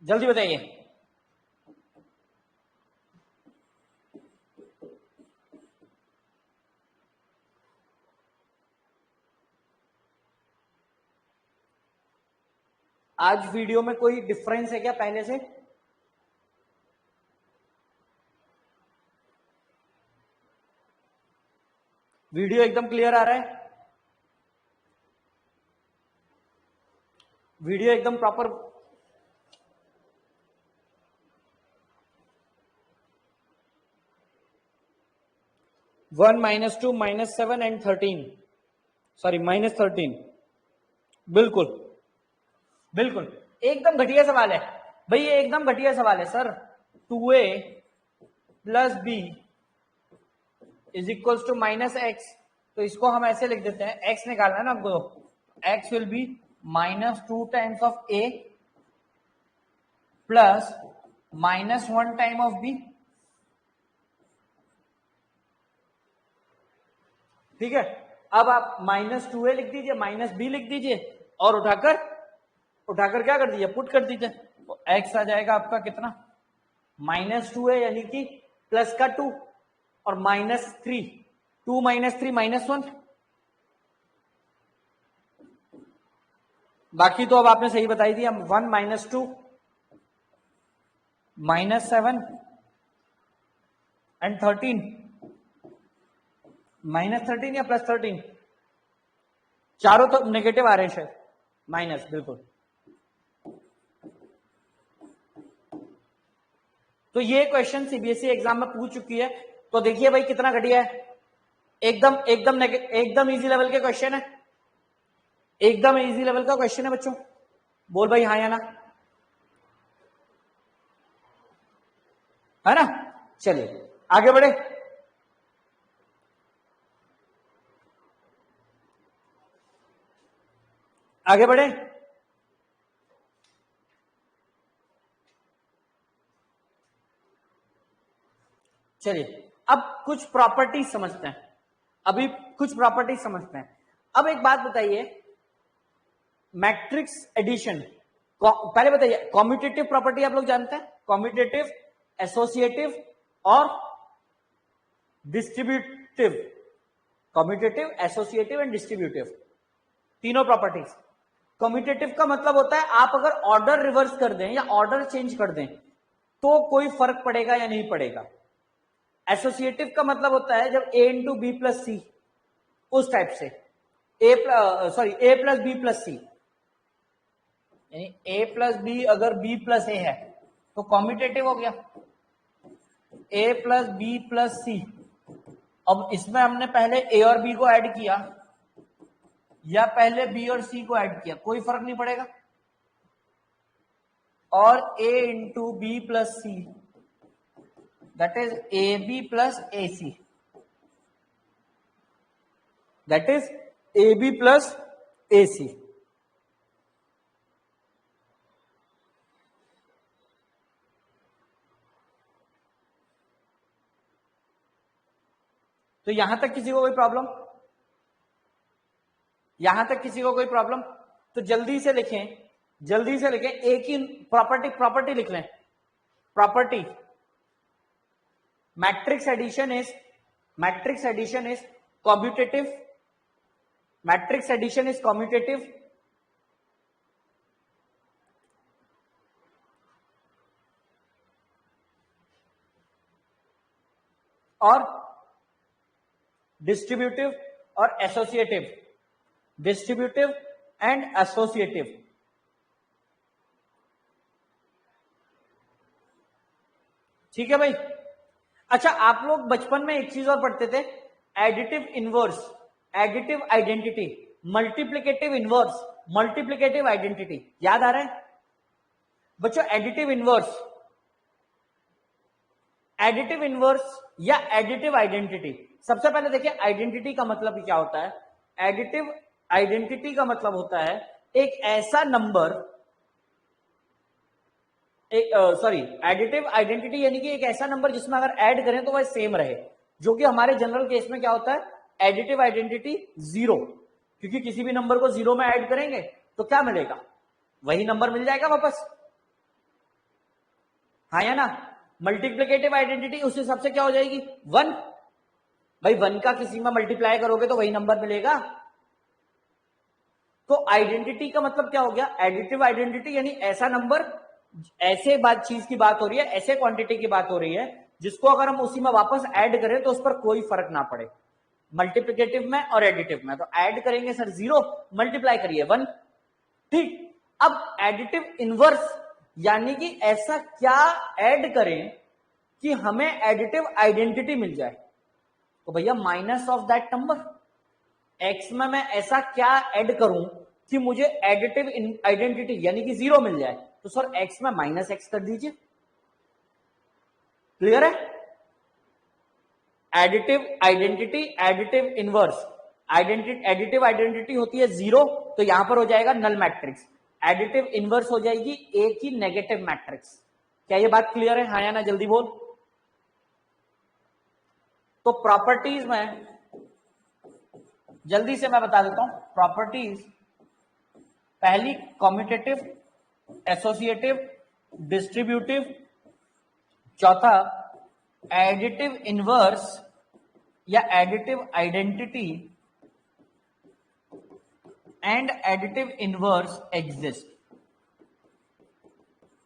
जल्दी बताइए। आज वीडियो में कोई डिफरेंस है क्या पहले से? वीडियो एकदम क्लियर आ रहा है? वीडियो एकदम प्रॉपर? One -2 -7 and 13, sorry -13। बिल्कुल बिल्कुल, एकदम घटिया सवाल है भाई, ये एकदम घटिया सवाल है sir. 2a + b is equals to -x, तो इसको हम ऐसे लिख देते हैं, x निकालना है ना हमको, x will be -2 times of a plus -1 time of b। ठीक है, अब आप -2a लिख दीजिए, -b लिख दीजिए और उठाकर क्या कर दीजिए, पुट कर दीजिए, तो x आ जाएगा आपका कितना, -2a यानी कि प्लस का 2 और -3, 2 - 3 -1। बाकी तो अब आपने सही बताई दी। हम 1 - 2 -7 एंड 13, -13 या +13, चारों तो नेगेटिव आ रहे हैं शायद, माइनस, बिल्कुल। तो ये क्वेश्चन सीबीएसई एग्जाम में पूछ चुकी है, तो देखिए भाई कितना घटिया है, एकदम इजी लेवल के क्वेश्चन है, एकदम इजी लेवल का क्वेश्चन है बच्चों। बोल भाई हाँ या ना, है ना? चलिए आगे बढ़े। आगे बढ़े। चलिए अब कुछ प्रॉपर्टी समझते हैं, अभी कुछ प्रॉपर्टी समझते हैं। अब एक बात बताइए, मैट्रिक्स एडिशन, पहले बताइए कॉम्यूटेटिव प्रॉपर्टी आप लोग जानते हैं, कॉम्यूटेटिव, एसोसिएटिव और distributive, commutative, associative and distributive, तीनों प्रॉपर्टीज। कॉम्यूटेटिव का मतलब होता है आप अगर ऑर्डर रिवर्स कर दें या ऑर्डर चेंज कर दें तो कोई फर्क पड़ेगा या नहीं पड़ेगा। एसोसिएटिव का मतलब होता है जब a इंटू बी प्लस सी, उस टाइप से, a प्लस बी प्लस सी, यानी a प्लस बी अगर b प्लस ए है तो कॉम्यूटेटिव हो गया, a प्लस बी प्लस सी। अब इसमें हमने पहले a और b को ऐड किया या पहले b और c को ऐड किया, कोई फर्क नहीं पड़ेगा। और a into B plus C, that is AB plus AC, that is AB plus AC। तो यहां तक किसी को कोई प्रॉब्लम, यहां तक किसी को कोई प्रॉब्लम? तो जल्दी से लिखें, जल्दी से लिखें, एक ही प्रॉपर्टी लिख लें, property matrix addition is commutative, matrix addition is commutative और डिस्ट्रीब्यूटिव और एसोसिएटिव, डिस्ट्रीब्यूटिव एंड एसोसिएटिव। ठीक है भाई। अच्छा, आप लोग बचपन में एक चीज और पढ़ते थे, additive inverse, additive identity, multiplicative inverse, multiplicative identity, याद आ रहा है बच्चों? एडिटिव इनवर्स, एडिटिव इनवर्स या एडिटिव आइडेंटिटी। सबसे पहले देखिए आइडेंटिटी का मतलब क्या होता है। एडिटिव आइडेंटिटी का मतलब होता है एक ऐसा नंबर, सॉरी, एडिटिव आइडेंटिटी यानी कि एक ऐसा नंबर जिसमें अगर ऐड करें तो वह सेम रहे, जो कि हमारे जनरल केस में क्या होता है, एडिटिव आइडेंटिटी जीरो, क्योंकि किसी भी नंबर को जीरो में ऐड करेंगे तो क्या मिलेगा, वही नंबर मिल जाएगा वापस, हाँ या ना। मल्टीप्लिकेटिव आइडेंटिटी उस हिसाब से क्या हो जाएगी, वन। भाई वन का किसी में मल्टीप्लाई करोगे तो वही नंबर मिलेगा। तो आइडेंटिटी का मतलब क्या हो गया, एडिटिव आइडेंटिटी यानी ऐसा नंबर, ऐसे बात चीज की बात हो रही है, ऐसे क्वांटिटी की बात हो रही है जिसको अगर हम उसी में वापस ऐड करें तो उस पर कोई फर्क ना पड़े, मल्टीप्लिकेटिव में और एडिटिव में। तो ऐड करेंगे सर जीरो, मल्टीप्लाई करिए वन, ठीक। अब एडिटिव इनवर्स यानी कि ऐसा क्या ऐड करें कि हमें एडिटिव आइडेंटिटी मिल जाए, तो भैया minus of that number, x में मैं ऐसा क्या ऐड करूं कि मुझे एडिटिव आइडेंटिटी यानी कि जीरो मिल जाए, तो सर एक्स में माइनस एक्स कर दीजिए, क्लियर है। Additive identity, additive inverse, additive identity होती है जीरो, तो यहां पर हो जाएगा नल मैट्रिक्स, एडिटिव इनवर्स हो जाएगी ए की नेगेटिव मैट्रिक्स। क्या ये बात क्लियर है, हाँ या ना, जल्दी बोल। तो प्रॉपर्टीज में जल्दी से मैं बता देता हूं, प्रॉपर्टीज पहली कॉम्यूटेटिव, एसोसिएटिव, डिस्ट्रीब्यूटिव, चौथा एडिटिव इनवर्स या additive identity and additive inverse exist,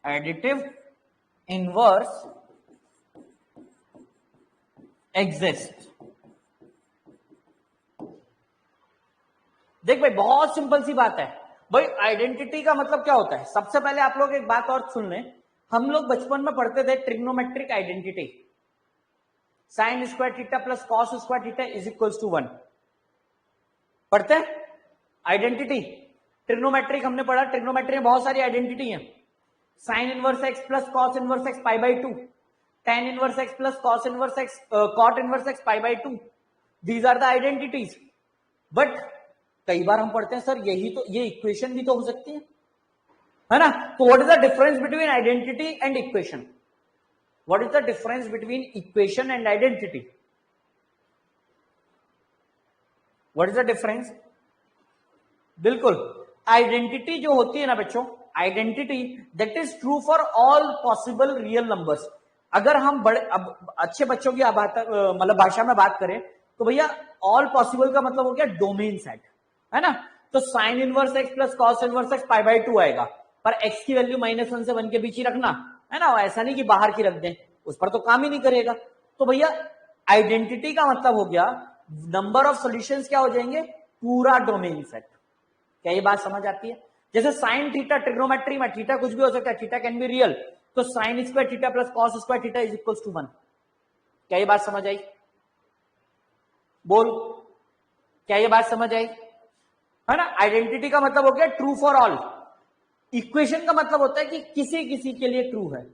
additive inverse exist. देख भाई बहुत सिंपल सी बात है भाई, आइडेंटिटी का मतलब क्या होता है। सबसे पहले आप लोग एक बात और सुन लें, हम लोग बचपन में पढ़ते थे trigonometric identity, sine square theta plus cos square theta is equals to 1, पढ़ते हैं आइडेंटिटी। ट्रिग्नोमेट्रिक हमने पढ़ा, ट्रिग्नोमेट्री में बहुत सारी आइडेंटिटी है, sine inverse x plus cos inverse x pi by 2, tan inverse x plus cos inverse x cot inverse x pi by 2, these are the identities. But कई बार हम पढ़ते हैं सर यही तो, ये इक्वेशन भी तो हो सकती है ना। तो what is the difference between identity and equation, what is the difference between equation and identity, what is the difference. बिल्कुल, आइडेंटिटी जो होती है ना बच्चों, identity that is true for all possible real numbers. अगर हम बड़े अब अच्छे बच्चों की मतलब भाषा में बात करें तो भैया ऑल पॉसिबल का मतलब हो गया डोमेन सेट, है ना। तो sign inverse x plus cos inverse x pi by 2 आएगा, पर एक्स की वैल्यू -1 से 1 के बीच ही रखना, है ना, ऐसा नहीं कि बाहर की रख दें, उस पर तो काम ही नहीं करेगा। तो भैया आइडेंटिटी का मतलब हो गया नंबर ऑफ सॉल्यूशंस क्या हो जाएंगे, पूरा डोमेन सेट। क्या ये बात समझ आती है। जैसे साइन थीटा, ट्रिग्नोमेट्री में थीटा कुछ भी हो सकता है, थीटा कैन बी रियल, तो sine square theta plus cos square theta is equals to 1। क्या ये बात समझ आई, बोल, क्या ये बात समझ आई, है ना। आइडेंटिटी का मतलब हो गया ट्रू फॉर ऑल, इक्वेशन का मतलब होता है कि किसी किसी के लिए ट्रू है,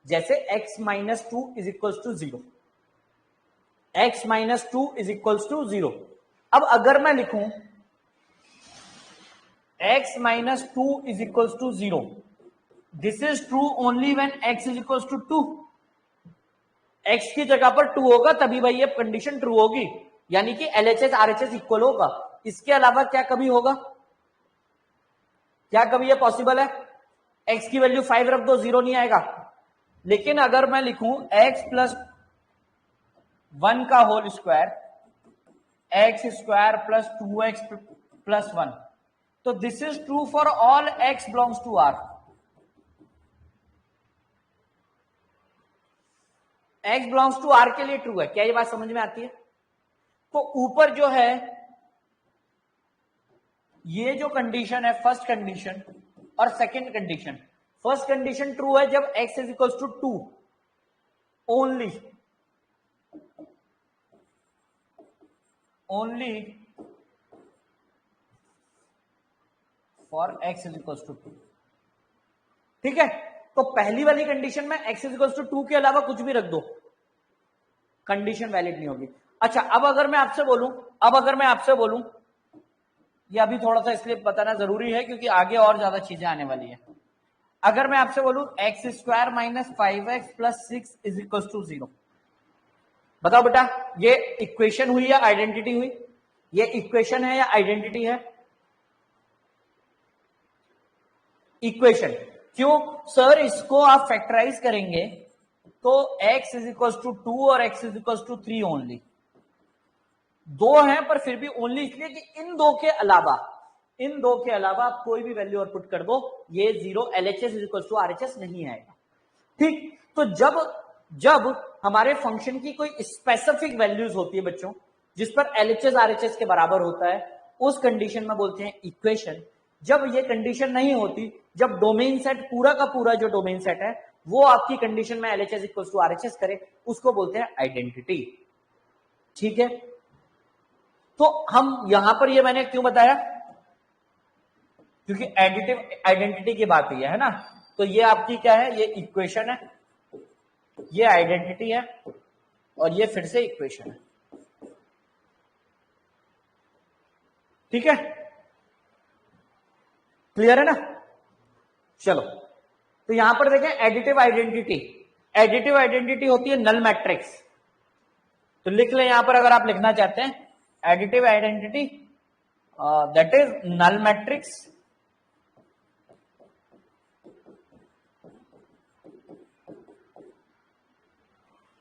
जैसे x minus 2 is equals to 0, x minus 2 is equals to 0। अब अगर मैं लिखूं x minus 2 is equals to 0, this is true only when x is equals to 2, x की जगह पर 2 होगा तभी भाई ये कंडीशन ट्रू होगी, यानी कि LHS RHS इक्वल होगा। इसके अलावा क्या कभी होगा, क्या कभी ये पॉसिबल है, x की वैल्यू 5 रख दो 0 नहीं आएगा। लेकिन अगर मैं लिखूं x प्लस 1 का whole square, x square plus 2x plus 1, तो this is true for all x belongs to R, x belongs to R के लिए ट्रू है। क्या ये बात समझ में आती है। तो ऊपर जो है ये जो कंडीशन है, फर्स्ट कंडीशन और second condition, first condition true है जब x is equal to 2, only for x is equals to 2। ठीक है, तो पहली वाली कंडीशन में x इज इक्वल टू 2 के अलावा कुछ भी रख दो, कंडीशन वैलिड नहीं होगी। अच्छा, अब अगर मैं आपसे बोलूं, ये अभी थोड़ा सा इसलिए बताना जरूरी है क्योंकि आगे और ज्यादा चीजें आने वाली है। अगर मैं आपसे बोलूं x square minus 5x plus 6 is equal to 0, बताओ बेटा, ये इक्वेशन हुई या आइडेंटिटी हुई? ये इक्वेशन है या आइडेंटिटी है? इक्वेशन। क्यों सर? इसको आप फैक्टराइज करेंगे तो x इज इक्वल टू 2 और x is equal to 3 only. दो हैं पर फिर भी ओनली इसलिए कि इन दो के अलावा आप कोई भी वैल्यू और पुट कर दो, ये 0 LHS is equal to RHS नहीं आएगा। ठीक, तो जब हमारे फंक्शन की कोई स्पेसिफिक वैल्यूज होती है बच्चों, जिस पर LHS RHS के बराबर होता है, उस कंडीशन में बोलते हैं इक्वेशन। जब ये कंडीशन नहीं होती, जब डोमेन सेट पूरा का पूरा जो डोमेन सेट है वो आपकी कंडीशन में LHS इक्वल टू RHS करे, उसको बोलते हैं आइडेंटिटी। ठीक है, तो हम यहां पर ये मैंने क्यों बताया? क्योंकि एडिटिव आइडेंटिटी की बात है ना। तो ये आपकी क्या है? ये इक्वेशन है, ये आइडेंटिटी है और ये फिर से इक्वेशन है। ठीक है, क्लियर है ना? चलो, तो यहां पर देखें एडिटिव आइडेंटिटी होती है नल मैट्रिक्स। तो लिख लें यहां पर, अगर आप लिखना चाहते हैं additive identity that is null matrix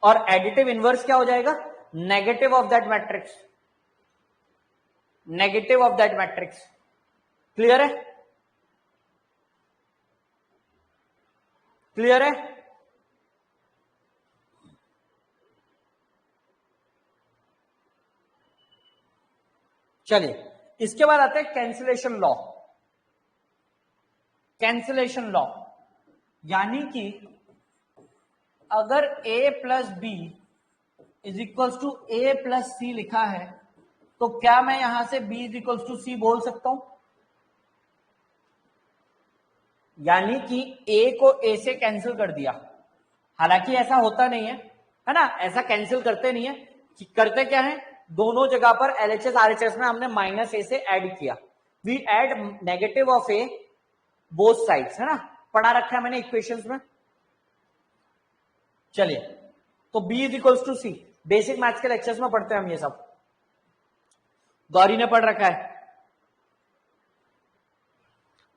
और एडिटिव इनवर्स क्या हो जाएगा? Negative of that matrix, negative of that matrix. Clear है? क्लियर है? चलिए, इसके बाद आते हैं कैंसिलेशन लॉ। कैंसिलेशन लॉ यानी कि अगर a plus B is equal to A plus C लिखा है, तो क्या मैं यहां से b is equal to C बोल सकता हूं? यानी कि a को a से कैंसिल कर दिया। हालांकि ऐसा होता नहीं है ना, ऐसा कैंसिल करते नहीं है। कि करते क्या है, दोनों जगह पर LHS RHS में हमने माइनस a से ऐड किया। We add negative of a both sides, है ना, पढ़ा रखा है मैंने इक्वेशंस में। चलिए, तो b is equal to C, basic maths के लेक्चर्स में पढ़ते हैं हम ये सब, गौरी ने पढ़ रखा है।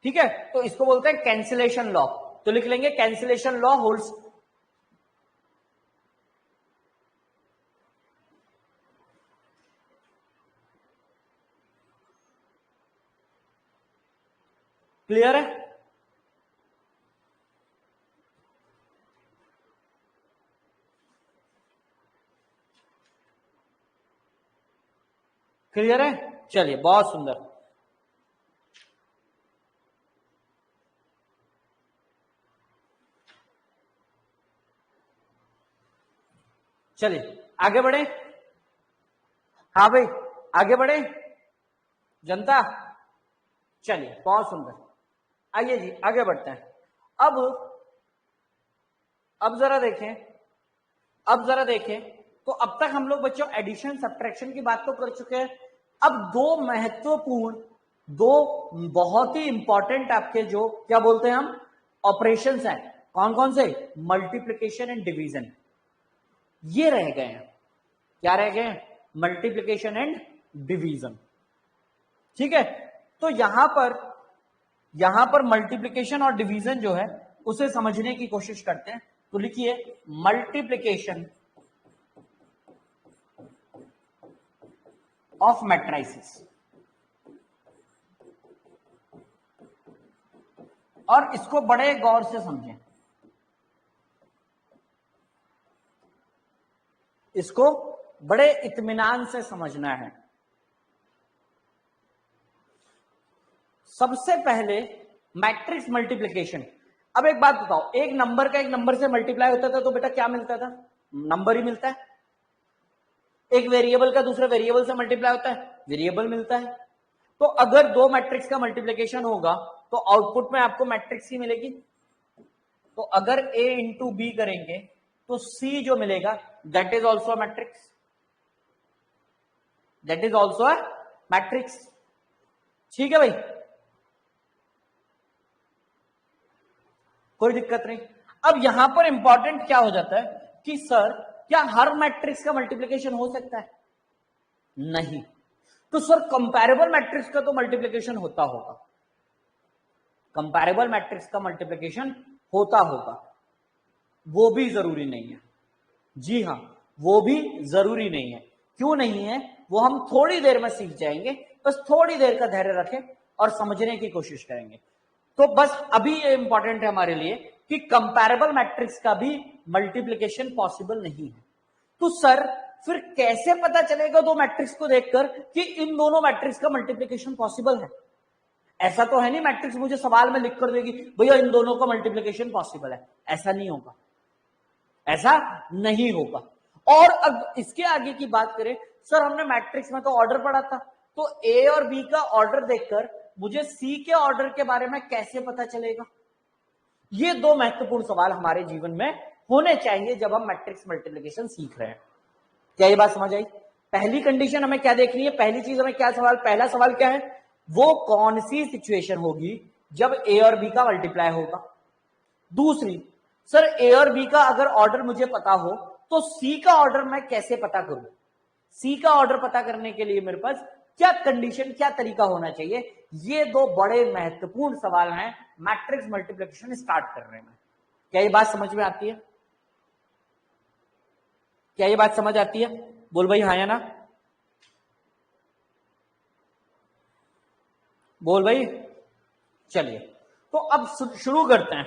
ठीक है, तो इसको बोलते हैं कैंसिलेशन लॉ। तो लिख लेंगे कैंसिलेशन लॉ होल्ड्स। क्लियर है? क्लियर है? चलिए, बहुत सुंदर। चलिए आगे बढ़े। हाँ भाई, आगे बढ़े जनता। चलिए, बहुत सुंदर। आइए जी, आगे बढ़ते हैं। अब जरा देखें, तो अब तक हम लोग बच्चों एडिशन सब्ट्रैक्शन की बात तो कर चुके हैं। अब दो बहुत ही इंपॉर्टेंट आपके जो क्या बोलते हैं हम ऑपरेशंस हैं, कौन कौन से? Multiplication and division. ये रह गए हैं। क्या रह गए हैं? Multiplication and division. ठीक है, तो यहां पर मल्टीप्लिकेशन और डिवीजन जो है उसे समझने की कोशिश करते हैं। तो लिखिए मल्टीप्लिकेशन ऑफ मैट्रिसेस, और इसको बड़े गौर से समझें। इसको बड़े इत्मीनान से समझना है। सबसे पहले मैट्रिक्स मल्टीप्लिकेशन। अब एक बात बताओ, एक नंबर का एक नंबर से मल्टीप्लाई होता था तो बेटा क्या मिलता था? नंबर ही मिलता है। एक वेरिएबल का दूसरे वेरिएबल से मल्टीप्लाई होता है, वेरिएबल मिलता है। तो अगर दो मैट्रिक्स का मल्टीप्लिकेशन होगा तो आउटपुट में आपको मैट्रिक्स ही मिलेगी। तो अगर A इंटू बी करेंगे तो C जो मिलेगा that is also a matrix, that is also a matrix. ठीक है भाई, कोई दिक्कत नहीं। अब यहां पर इंपॉर्टेंट क्या हो जाता है कि सर क्या हर मैट्रिक्स का मल्टीप्लिकेशन हो सकता है? नहीं। तो सर कंपैरेबल मैट्रिक्स का तो मल्टीप्लिकेशन होता होगा, कंपैरेबल मैट्रिक्स का मल्टीप्लिकेशन होता होगा, वो भी जरूरी नहीं है। जी हां, वो भी जरूरी नहीं है। क्यों नहीं है? वो हम थोड़ी देर में सीख जाएंगे, बस थोड़ी देर का धैर्य रखें और समझने की कोशिश करेंगे। तो बस अभी ये इंपॉर्टेंट है हमारे लिए कि कंपैरेबल मैट्रिक्स का भी मल्टीप्लिकेशन पॉसिबल नहीं है। तो सर फिर कैसे पता चलेगा दो मैट्रिक्स को देखकर कि इन दोनों मैट्रिक्स का मल्टीप्लिकेशन पॉसिबल है? ऐसा तो है नहीं मैट्रिक्स मुझे सवाल में लिख कर देगी भैया इन दोनों का मल्टीप्लिकेशन पॉसिबल है, ऐसा नहीं होगा, ऐसा नहीं होगा। और अब इसके आगे की बात करें, सर हमने मैट्रिक्स में तो ऑर्डर पढ़ा था, तो ए और बी का ऑर्डर देखकर मुझे सी के ऑर्डर के बारे में कैसे पता चलेगा? ये दो महत्वपूर्ण सवाल हमारे जीवन में होने चाहिए जब हम मैट्रिक्स मल्टीप्लिकेशन सीख रहे हैं। क्या ये बात समझ आई? पहली कंडीशन हमें क्या देखनी है, पहली चीज हमें क्या सवाल, पहला सवाल क्या है, वो कौन सी सिचुएशन होगी जब ए और बी का मल्टीप्लाई होगा। दूसरी, सर ए और बी का अगर ऑर्डर मुझे पता हो तो सी का ऑर्डर मैं कैसे पता करूं? सी का ऑर्डर पता करने के लिए मेरे पास क्या कंडीशन, क्या तरीका होना चाहिए? ये दो बड़े महत्वपूर्ण सवाल हैं मैट्रिक्स मल्टीप्लिकेशन स्टार्ट करने में। क्या ये बात समझ में आती है? क्या ये बात समझ आती है? बोल भाई हाँ या ना, बोल भाई। चलिए तो अब शुरू करते हैं।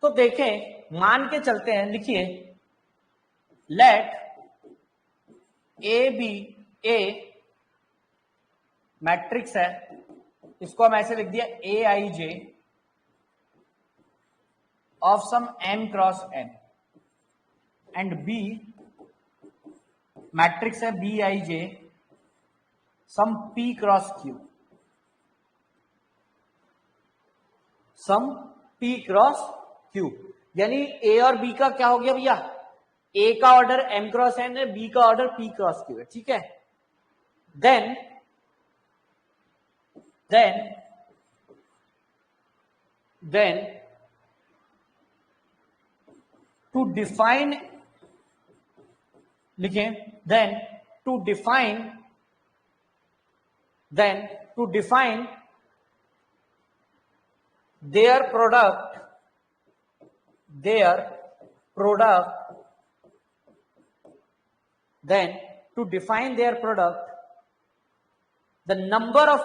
तो देखें, मान के चलते हैं, लिखिए let A B, A matrix है, इसको हम ऐसे लिख दिया A I J of some m cross n, and B matrix है B I J some p cross q, some p cross q। यानी ए और बी का क्या हो गया भैया, ए का ऑर्डर m क्रॉस n है, बी का ऑर्डर p क्रॉस q है, ठीक है। देन टू डिफाइन, लिखें then to define their product, then to define their product, the number of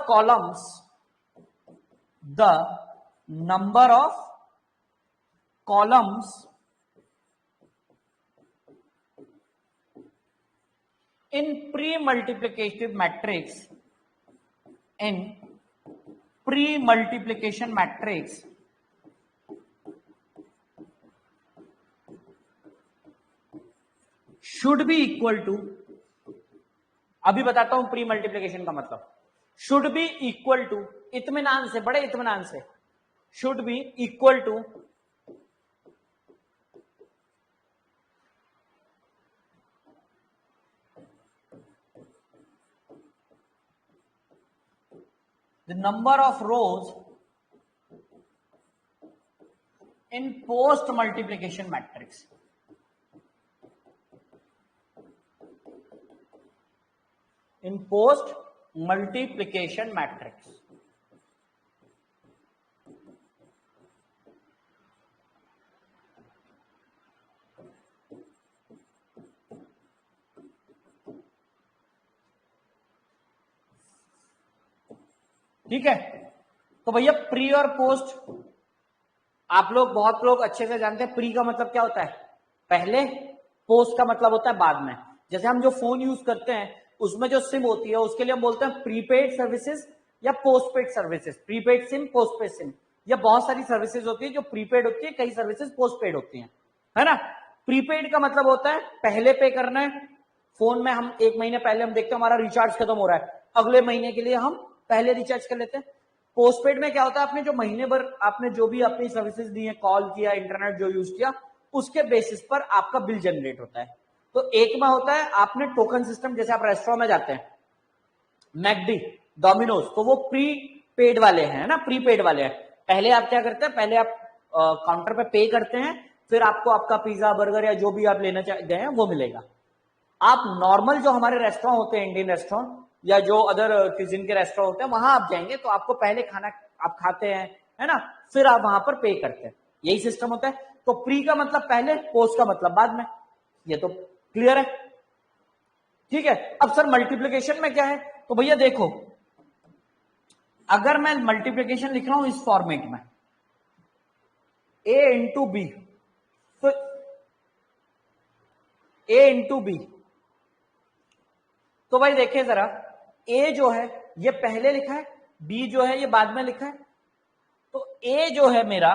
columns in pre-multiplicative matrix, should be equal to, अभी बताता हूं प्री मल्टीप्लीकेशन का मतलब, शुड बी इक्वल टू, इत्मीनान से, बड़े इत्मीनान से, should be equal to the number of rows in post multiplication matrix. In post multiplication matrix. ठीक है, तो भैया प्री और पोस्ट आप लोग, बहुत लोग अच्छे से जानते हैं। प्री का मतलब क्या होता है, पहले, पोस्ट का मतलब होता है बाद में। जैसे हम जो फोन यूज करते हैं उसमें जो सिम होती है उसके लिए हम बोलते हैं प्रीपेड सर्विसेज या postpaid services, prepaid SIM, postpaid SIM. या बहुत सारी सर्विसेज होती है जो प्रीपेड होती है, कई सर्विसेज पोस्ट पेड होती हैं, है ना। प्रीपेड का मतलब होता है पहले पे करना है फोन में, हम 1 महीने पहले हम देखते हैं हमारा रिचार्ज खत्म हो रहा है, अगले महीने के लिए हम पहले रिचार्ज कर लेते हैं। पोस्टपेड में क्या होता है, आपने जो महीने भर आपने जो भी अपनी सर्विसेज दी है, कॉल किया, इंटरनेट जो यूज किया, उसके बेसिस पर आपका बिल जनरेट होता है। तो एक में होता है आपने टोकन सिस्टम, जैसे आप रेस्टोरेंट में जाते हैं, मैकडी, डोमिनोज, तो वो प्री पेड वाले हैं ना, प्रीपेड वाले हैं। पहले आप क्या करते हैं, पहले आप काउंटर पे पे करते हैं, फिर आपको आपका पिज्जा बर्गर या जो भी आप लेना गए हैं वो मिलेगा। आप नॉर्मल जो हमारे रेस्टोरेंट होते हैं, इंडियन रेस्टोरेंट या जो अदर क्यूजिन के रेस्टोरेंट होते हैं, वहां आप जाएंगे तो आपको पहले खाना आप खाते हैं, है ना, फिर आप वहां पर पे करते हैं, यही सिस्टम होता है। तो प्री का मतलब पहले, पोस्ट का मतलब बाद में, ये तो क्लियर है, ठीक है। अब सर मल्टीप्लिकेशन में क्या है, तो भैया देखो, अगर मैं मल्टीप्लिकेशन लिख रहा हूं इस फॉर्मेट में, a इंटू बी, तो a इंटू बी, तो भाई देखिए जरा, a जो है ये पहले लिखा है, b जो है ये बाद में लिखा है, तो a जो है मेरा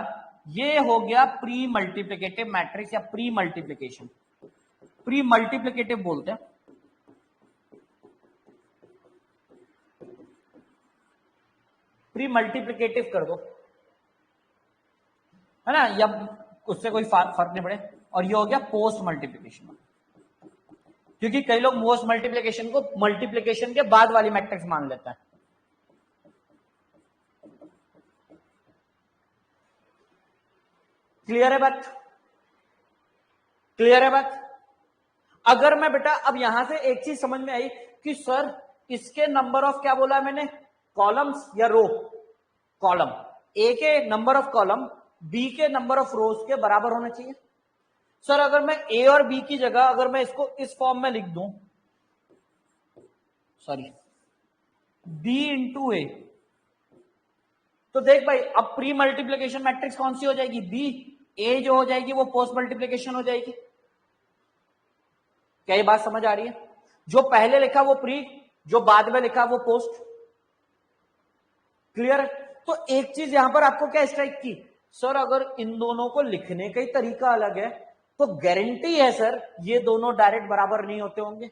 ये हो गया प्री मल्टीप्लिकेटिव मैट्रिक्स या प्री मल्टीप्लिकेशन, प्री मल्टीप्लिकेटिव बोलते हैं, प्री मल्टीप्लिकेटिव कर दो, है ना, या उससे कोई फर्क नहीं पड़े। और ये हो गया पोस्ट मल्टीप्लिकेशन, क्योंकि कई लोग पोस्ट मल्टीप्लिकेशन को मल्टीप्लिकेशन के बाद वाली मैट्रिक्स मान लेता है। क्लियर है बात, क्लियर है बात। अगर मैं बेटा अब यहां से एक चीज समझ में आई कि सर इसके नंबर ऑफ क्या बोला मैंने, कॉलम्स या रो, कॉलम, ए के नंबर ऑफ कॉलम बी के नंबर ऑफ रोज के बराबर होना चाहिए। सर अगर मैं ए और बी की जगह अगर मैं इसको इस फॉर्म में लिख दूं, सॉरी, बी इंटू ए, तो देख भाई अब प्री मल्टीप्लिकेशन मैट्रिक्स कौन सी हो जाएगी, बी, ए जो हो जाएगी वो पोस्ट मल्टीप्लिकेशन हो जाएगी। क्या ये बात समझ आ रही है, जो पहले लिखा वो प्री, जो बाद में लिखा वो पोस्ट, क्लियर है। तो एक चीज यहां पर आपको क्या स्ट्राइक की, सर अगर इन दोनों को लिखने का ही तरीका अलग है तो गारंटी है सर ये दोनों डायरेक्ट बराबर नहीं होते होंगे।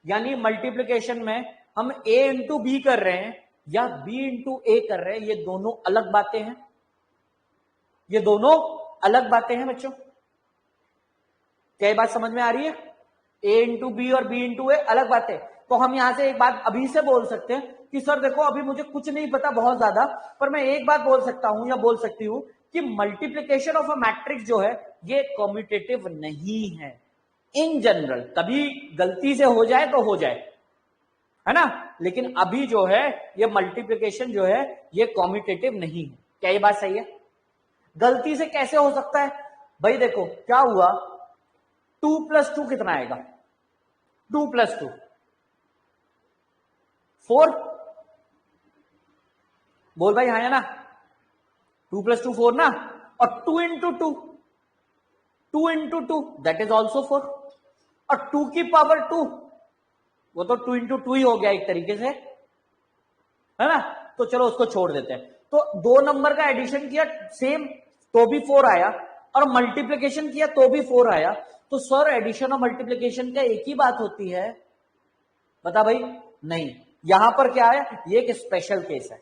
यानी मल्टीप्लिकेशन में हम a इंटू बी कर रहे हैं या b इंटू ए कर रहे हैं, ये दोनों अलग बातें हैं, ये दोनों अलग बातें हैं बच्चों। क्या ये बात समझ में आ रही है, a इंटू बी और b इंटू ए अलग बातें। तो हम यहां से एक बात अभी से बोल सकते हैं कि सर देखो अभी मुझे कुछ नहीं पता बहुत ज्यादा, पर मैं एक बात बोल सकता हूं या बोल सकती हूं कि मल्टीप्लिकेशन ऑफ अ मैट्रिक्स जो है ये कम्यूटेटिव नहीं है इन जनरल। कभी गलती से हो जाए तो हो जाए, है ना, लेकिन अभी जो है ये मल्टीप्लिकेशन जो है ये कम्यूटेटिव नहीं है। क्या ये बात सही है, गलती से कैसे हो सकता है भाई, देखो क्या हुआ, 2 + 2 कितना आएगा, 2 + 2 4, बोल भाई हाँ या ना, 2 + 2 4 ना, और 2 into 2, 2 into 2 that is also 4, और 2 की पावर 2 वो तो 2 इंटू 2 ही हो गया एक तरीके से, है ना। तो चलो उसको छोड़ देते हैं। तो दो नंबर का एडिशन किया सेम तो भी 4 आया, और मल्टीप्लिकेशन किया तो भी 4 आया, तो सर एडिशन और मल्टीप्लिकेशन का एक ही बात होती है, बता भाई, नहीं। यहां पर क्या है, ये एक स्पेशल केस है,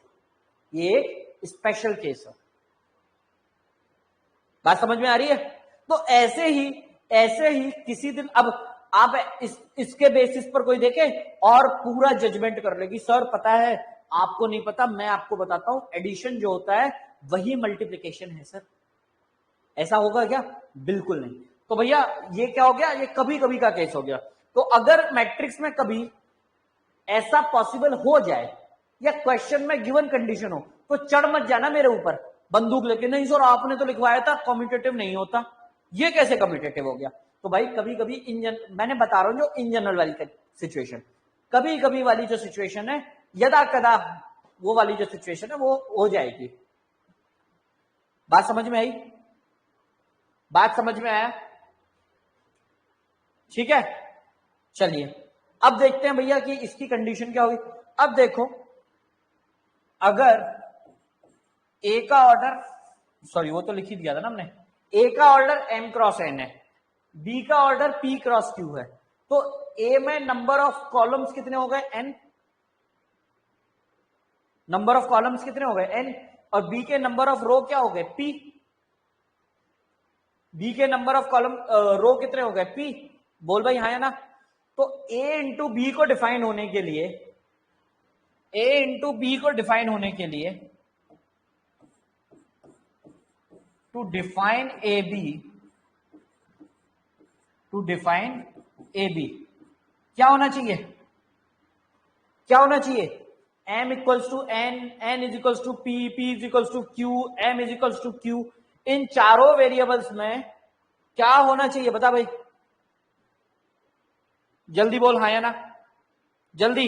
ये एक स्पेशल केस है, बात समझ में आ रही है। तो ऐसे ही किसी दिन अब आप इसके बेसिस पर कोई देखे और पूरा जजमेंट कर लेगी, सर पता है आपको नहीं पता, मैं आपको बताता हूं, एडिशन जो होता है वही मल्टीप्लिकेशन है सर, ऐसा होगा क्या, बिल्कुल नहीं। तो भैया ये क्या हो गया, ये कभी कभी का केस हो गया। तो अगर मैट्रिक्स में कभी ऐसा पॉसिबल हो जाए या क्वेश्चन में गिवन कंडीशन हो, तो चढ़ मत जाना मेरे ऊपर बंदूक लेके, नहीं सर आपने तो लिखवाया था कम्यूटेटिव नहीं होता, ये कैसे कम्यूटेटिव हो गया। तो भाई कभी कभी मैंने बता रहा हूं जो इन जनरल वाली सिचुएशन, कभी कभी वाली जो सिचुएशन है, यदा कदा वो वाली जो सिचुएशन है वो हो जाएगी। बात समझ में आई, बात समझ में आया, ठीक है। चलिए अब देखते हैं भैया कि इसकी कंडीशन क्या होगी। अब देखो अगर ए का ऑर्डर, सॉरी वो तो लिख ही दिया था ना हमने, ए का ऑर्डर m क्रॉस n है, बी का ऑर्डर p क्रॉस q है, तो ए में नंबर ऑफ कॉलम्स कितने हो गए n, नंबर ऑफ कॉलम्स कितने हो गए n, और बी के नंबर ऑफ रो क्या हो गए p, बी के नंबर ऑफ कॉलम रो कितने हो गए p, बोल भाई हाँ या ना। तो a इंटू बी को डिफाइन होने के लिए, a इंटू बी को डिफाइन होने के लिए, to define A B, to define A B क्या होना चाहिए, क्या होना चाहिए, m equals to n, n is equals to p, p is equals to q, m is equals to q। इन चारों वेरिएबल्स में क्या होना चाहिए बता भाई, जल्दी बोल हाँ या ना, जल्दी।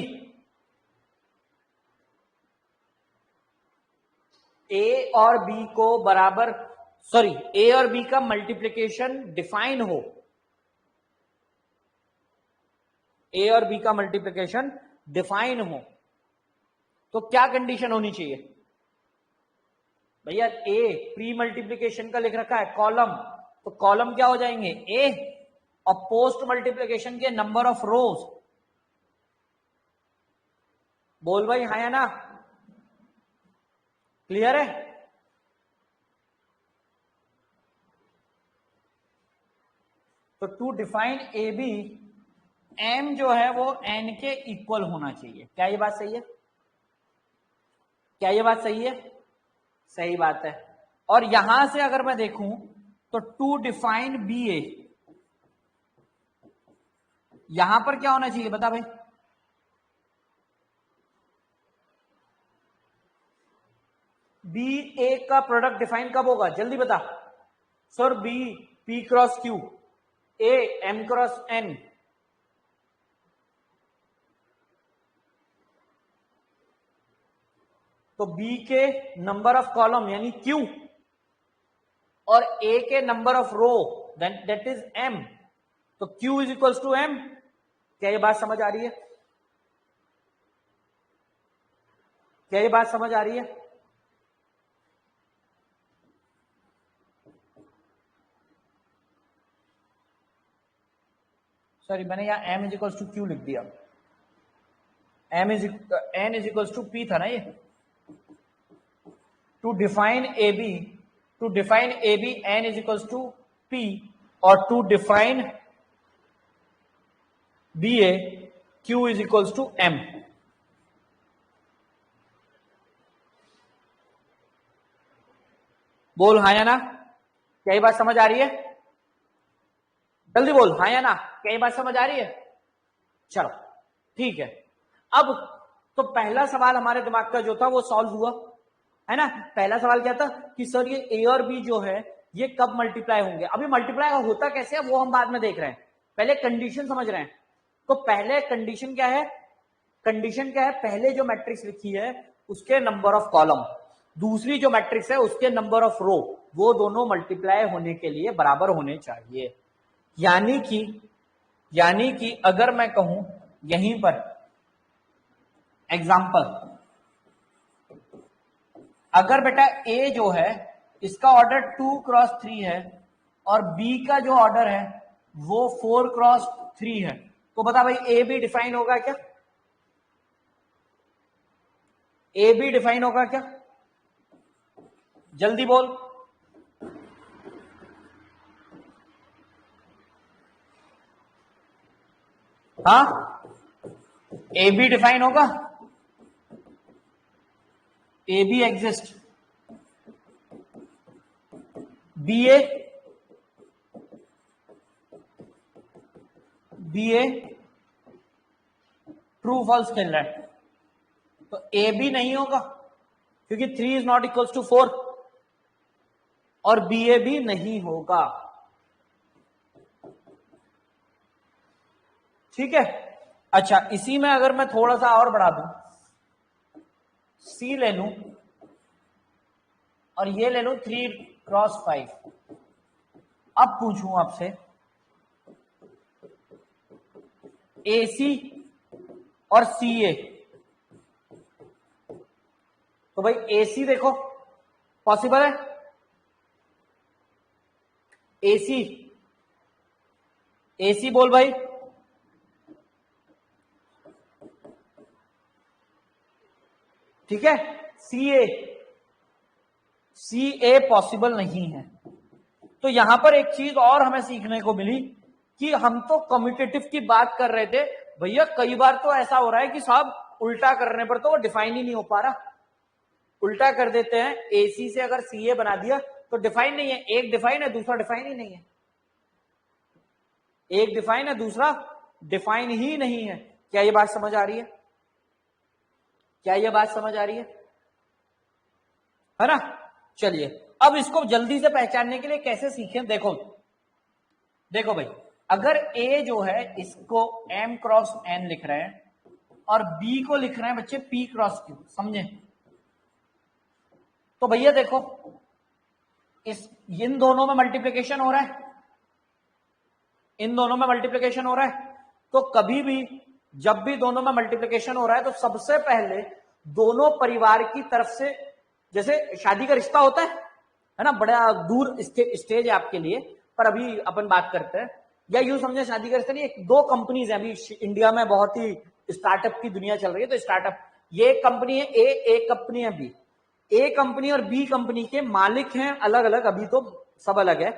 ए और बी को बराबर, सॉरी ए और बी का मल्टीप्लीकेशन डिफाइन हो, ए और बी का मल्टीप्लीकेशन डिफाइन हो, तो क्या कंडीशन होनी चाहिए भैया, ए प्री मल्टीप्लीकेशन का लिख रखा है कॉलम, तो कॉलम क्या हो जाएंगे ए, और पोस्ट मल्टीप्लीकेशन के नंबर ऑफ रोज, बोल भाई हाँ या ना, क्लियर है। तो to define A B, M जो है वो एन के इक्वल होना चाहिए, क्या ये बात सही है, क्या ये बात सही है, सही बात है। और यहां से अगर मैं देखूं तो टू डिफाइन बी ए, यहां पर क्या होना चाहिए बता भाई, बी ए का प्रोडक्ट डिफाइन कब होगा जल्दी बता, sir B P cross Q, A M cross N, तो बी के नंबर ऑफ कॉलम यानी क्यू, और ए के number of row that is M, तो Q is equals to M. क्या ये बात समझ आ रही है, क्या ये बात समझ आ रही है, सॉरी मैंने यहां M is equals to Q लिख दिया, M is N is equals to P था ना ये, to define A B, to define A B N is equals to P, और to define B A Q is equals to M. बोल हाँ या ना, क्या ये बात समझ आ रही है, जल्दी बोल हाँ या ना, क्या ये बात समझ आ रही है, चलो ठीक है। अब तो पहला सवाल हमारे दिमाग का जो था वो सॉल्व हुआ है ना, पहला सवाल क्या था कि सर ये ए और बी जो है ये कब मल्टीप्लाई होंगे, अभी मल्टीप्लाई होता कैसे है वो हम बाद में देख रहे हैं, पहले कंडीशन समझ रहे हैं। तो पहले कंडीशन क्या है, कंडीशन क्या है, पहले जो मैट्रिक्स लिखी है उसके नंबर ऑफ कॉलम, दूसरी जो मैट्रिक्स है उसके नंबर ऑफ रो, वो दोनों मल्टीप्लाई होने के लिए बराबर होने चाहिए। यानी कि अगर मैं कहूं यहीं पर एग्जांपल, अगर बेटा ए जो है इसका ऑर्डर 2 क्रॉस 3 है और बी का जो ऑर्डर है वो 4 क्रॉस 3 है, तो बता भाई ए बी डिफाइन होगा क्या, ए बी डिफाइन होगा क्या, जल्दी बोल, हाँ ए बी डिफाइन होगा, A B exist, B A true false खेल रहा है, तो ए बी नहीं होगा क्योंकि 3 इज नॉट इक्वल्स टू 4, और बी ए भी नहीं होगा, ठीक है। अच्छा इसी में अगर मैं थोड़ा सा और बढ़ा दूं, सी ले लूं और ये ले लूं 3 क्रॉस 5, अब पूछूं आपसे ए सी और सी ए, तो भाई ए सी देखो पॉसिबल है? एसी, एसी बोल भाई। ठीक है, सीए, सीए पॉसिबल नहीं है। तो यहां पर एक चीज और हमें सीखने को मिली कि हम तो कम्यूटेटिव की बात कर रहे थे भैया, कई बार तो ऐसा हो रहा है कि साहब उल्टा करने पर तो वो डिफाइन ही नहीं हो पा रहा। उल्टा कर देते हैं, एसी से अगर सीए बना दिया तो डिफाइन नहीं है, एक डिफाइन है दूसरा डिफाइन ही नहीं है, एक डिफाइन है दूसरा डिफाइन ही नहीं है। क्या ये बात समझ आ रही है? क्या ये बात समझ आ रही है ना? चलिए अब इसको जल्दी से पहचानने के लिए कैसे सीखें, देखो देखो भाई, अगर ए जो है इसको m क्रॉस n लिख रहे हैं और b को लिख रहे हैं बच्चे p क्रॉस q, समझे? तो भैया देखो, इस इन दोनों में मल्टीप्लिकेशन हो रहा है, इन दोनों में मल्टीप्लिकेशन हो रहा है। तो कभी भी जब भी दोनों में मल्टीप्लिकेशन हो रहा है तो सबसे पहले दोनों परिवार की तरफ से, जैसे शादी का रिश्ता होता है ना, बड़ा दूर स्टेज है आपके लिए, पर अभी अपन बात करते हैं, या यूं समझे शादी का रिश्ता नहीं, एक दो कंपनीज है अभी इंडिया में, बहुत ही स्टार्टअप की दुनिया चल रही है। तो स्टार्टअप, ये कंपनी है ए, एक कंपनी है बी, ए कंपनी और बी कंपनी के मालिक हैं अलग अलग, अभी तो सब अलग है।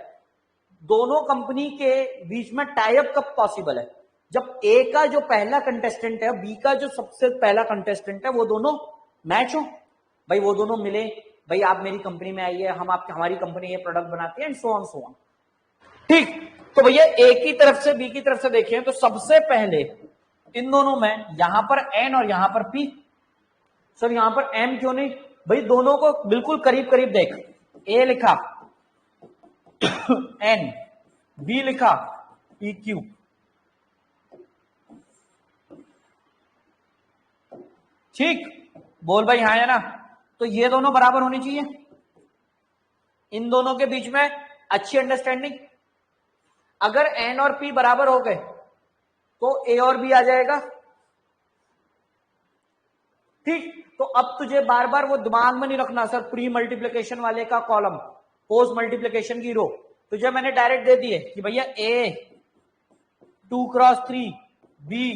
दोनों कंपनी के बीच में टाई अप कब पॉसिबल है? जब ए का जो पहला कंटेस्टेंट है, बी का जो सबसे पहला कंटेस्टेंट है, वो दोनों मैच हो भाई, वो दोनों मिले, भाई आप मेरी कंपनी में आइए, हम आपकी, हमारी कंपनी ये प्रोडक्ट बनाती है, and so on so on. ठीक, तो भैया ए की तरफ से बी की तरफ से देखें तो सबसे पहले इन दोनों में यहां पर एन और यहां पर पी। सर यहां पर एम क्यों नहीं? भाई दोनों को बिल्कुल करीब करीब देख, ए लिखा एन, बी लिखा पी क्यू, ठीक, बोल भाई हाँ या ना? तो ये दोनों बराबर होनी चाहिए, इन दोनों के बीच में अच्छी अंडरस्टैंडिंग। अगर एन और पी बराबर हो गए तो ए और बी आ जाएगा। ठीक, तो अब तुझे बार बार वो दिमाग में नहीं रखना सर प्री मल्टीप्लिकेशन वाले का कॉलम, पोस्ट मल्टीप्लिकेशन की रो, तुझे मैंने डायरेक्ट दे दिए कि भैया ए 2 क्रॉस 3, बी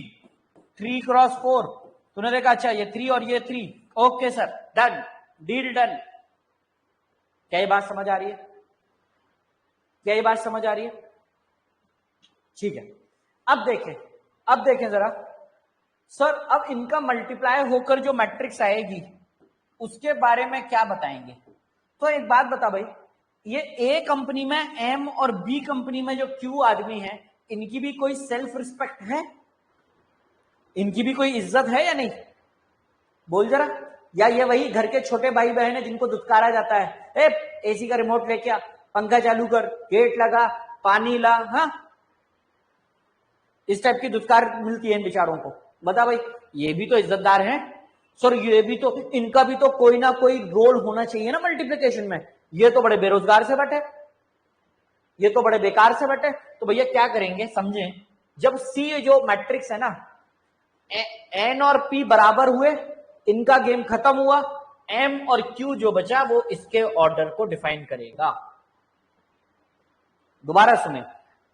3 क्रॉस 4, तूने देखा अच्छा ये 3 और ये 3, okay sir done, deal done. क्या ये बात समझ आ रही है? क्या ये बात समझ आ रही है? ठीक है, अब देखें जरा सर, अब इनका मल्टीप्लाई होकर जो मैट्रिक्स आएगी उसके बारे में क्या बताएंगे? तो एक बात बता भाई, ये ए कंपनी में एम और बी कंपनी में जो क्यू आदमी है, इनकी भी कोई सेल्फ रिस्पेक्ट है? इनकी भी कोई इज्जत है या नहीं? बोल जरा। या ये वही घर के छोटे भाई बहन है जिनको दुत्कारा जाता है, ए एसी का रिमोट लेके आ, पंखा चालू कर, गेट लगा, पानी ला, हाँ, इस टाइप की दुत्कार मिलती है इन बेचारों को। बता भाई, ये भी तो इज्जतदार हैं सर, ये भी तो, इनका भी तो कोई ना कोई रोल होना चाहिए ना मल्टीप्लिकेशन में। ये तो बड़े बेरोजगार से बैठे, ये तो बड़े बेकार से बैठे। तो भैया क्या करेंगे समझें, जब सी जो मैट्रिक्स है ना, एन और पी बराबर हुए, इनका गेम खत्म हुआ, एम और क्यू जो बचा वो इसके ऑर्डर को डिफाइन करेगा। दोबारा सुने,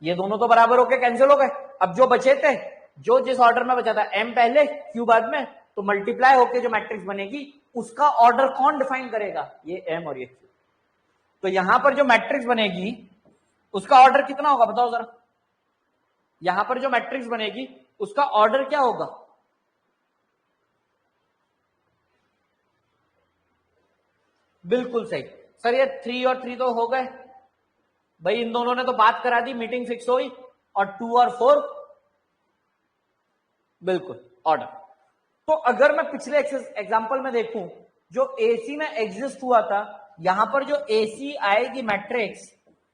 ये दोनों तो बराबर होके कैंसिल हो गए, अब जो बचे थे, जो जिस ऑर्डर में बचा था, एम पहले क्यू बाद में, तो मल्टीप्लाई होके जो मैट्रिक्स बनेगी उसका ऑर्डर कौन डिफाइन करेगा? ये एम और ये क्यू। तो यहां पर जो मैट्रिक्स बनेगी उसका ऑर्डर कितना होगा बताओ जरा? यहां पर जो मैट्रिक्स बनेगी उसका ऑर्डर क्या होगा? बिल्कुल सही सर, ये 3 और 3 तो हो गए भाई, इन दोनों ने तो बात करा दी, मीटिंग फिक्स हुई, और 2 और 4 बिल्कुल ऑर्डर। तो अगर मैं पिछले एग्जांपल में देखूं जो एसी में एग्जिस्ट हुआ था, यहां पर जो एसी आएगी मैट्रिक्स,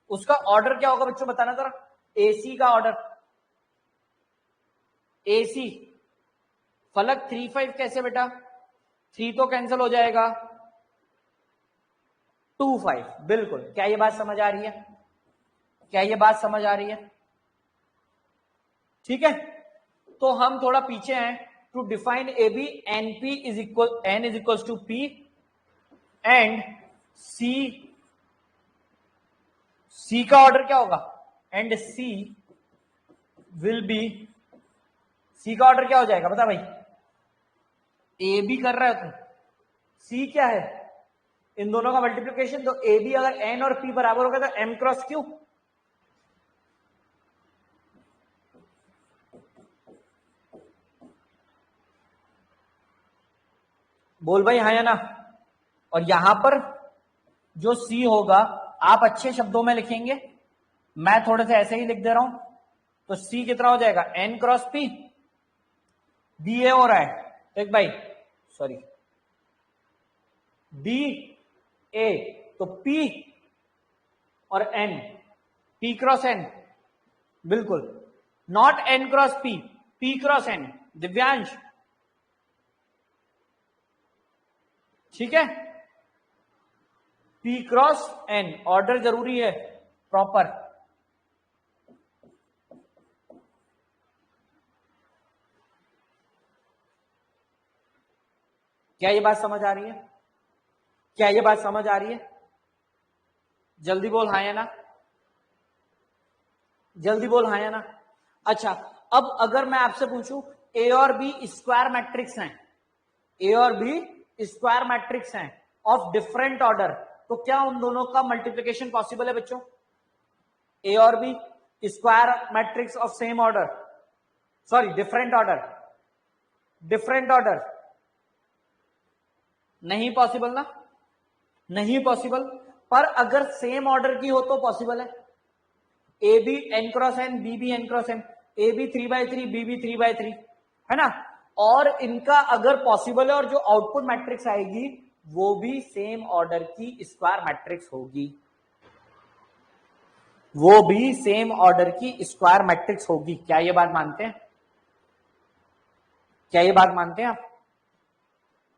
उसका ऑर्डर क्या होगा बच्चों बताना जरा? एसी का ऑर्डर, एसी फलक 3 5 कैसे बेटा? 3 तो कैंसिल हो जाएगा, 2 5, बिल्कुल। क्या ये बात समझ आ रही है? क्या ये बात समझ आ रही है? ठीक है, तो हम थोड़ा पीछे हैं। To define A B, N P is equal, N is equal to P, and C का ऑर्डर क्या होगा, and C will be, C का ऑर्डर क्या हो जाएगा बता भाई, ए बी कर रहा है तुम, सी क्या है, इन दोनों का मल्टीप्लिकेशन, तो ए बी अगर एन और पी बराबर होगा तो एम क्रॉस क्यू, बोल भाई हाँ या ना। और यहां पर जो सी होगा आप अच्छे शब्दों में लिखेंगे, मैं थोड़े से ऐसे ही लिख दे रहा हूं, तो सी कितना हो जाएगा, एन क्रॉस पी, बी ए हो रहा है, एक भाई सॉरी बी ए, तो पी और एन, पी क्रॉस एन, बिल्कुल, not N cross P, P cross N, Divyansh ठीक है, पी क्रॉस एन, ऑर्डर जरूरी है प्रॉपर। क्या ये बात समझ आ रही है, क्या ये बात समझ आ रही है, जल्दी बोल हाँ या ना, जल्दी बोल हाँ या ना। अच्छा, अब अगर मैं आपसे पूछूं ए और बी स्क्वायर मैट्रिक्स हैं, ए और बी स्क्वायर मैट्रिक्स हैं ऑफ डिफरेंट ऑर्डर, तो क्या उन दोनों का मल्टीप्लिकेशन पॉसिबल है बच्चों, ए और B square matrix of same order, sorry different order, different order, नहीं पॉसिबल ना, नहीं पॉसिबल, पर अगर सेम ऑर्डर की हो तो पॉसिबल है, A B N cross N, B B N cross N, A B 3/3, B B 3/3, है ना, और इनका अगर पॉसिबल है और जो आउटपुट मैट्रिक्स आएगी वो भी सेम ऑर्डर की स्क्वायर मैट्रिक्स होगी, वो भी सेम ऑर्डर की स्क्वायर मैट्रिक्स होगी। क्या ये बात मानते हैं, क्या ये बात मानते हैं आप,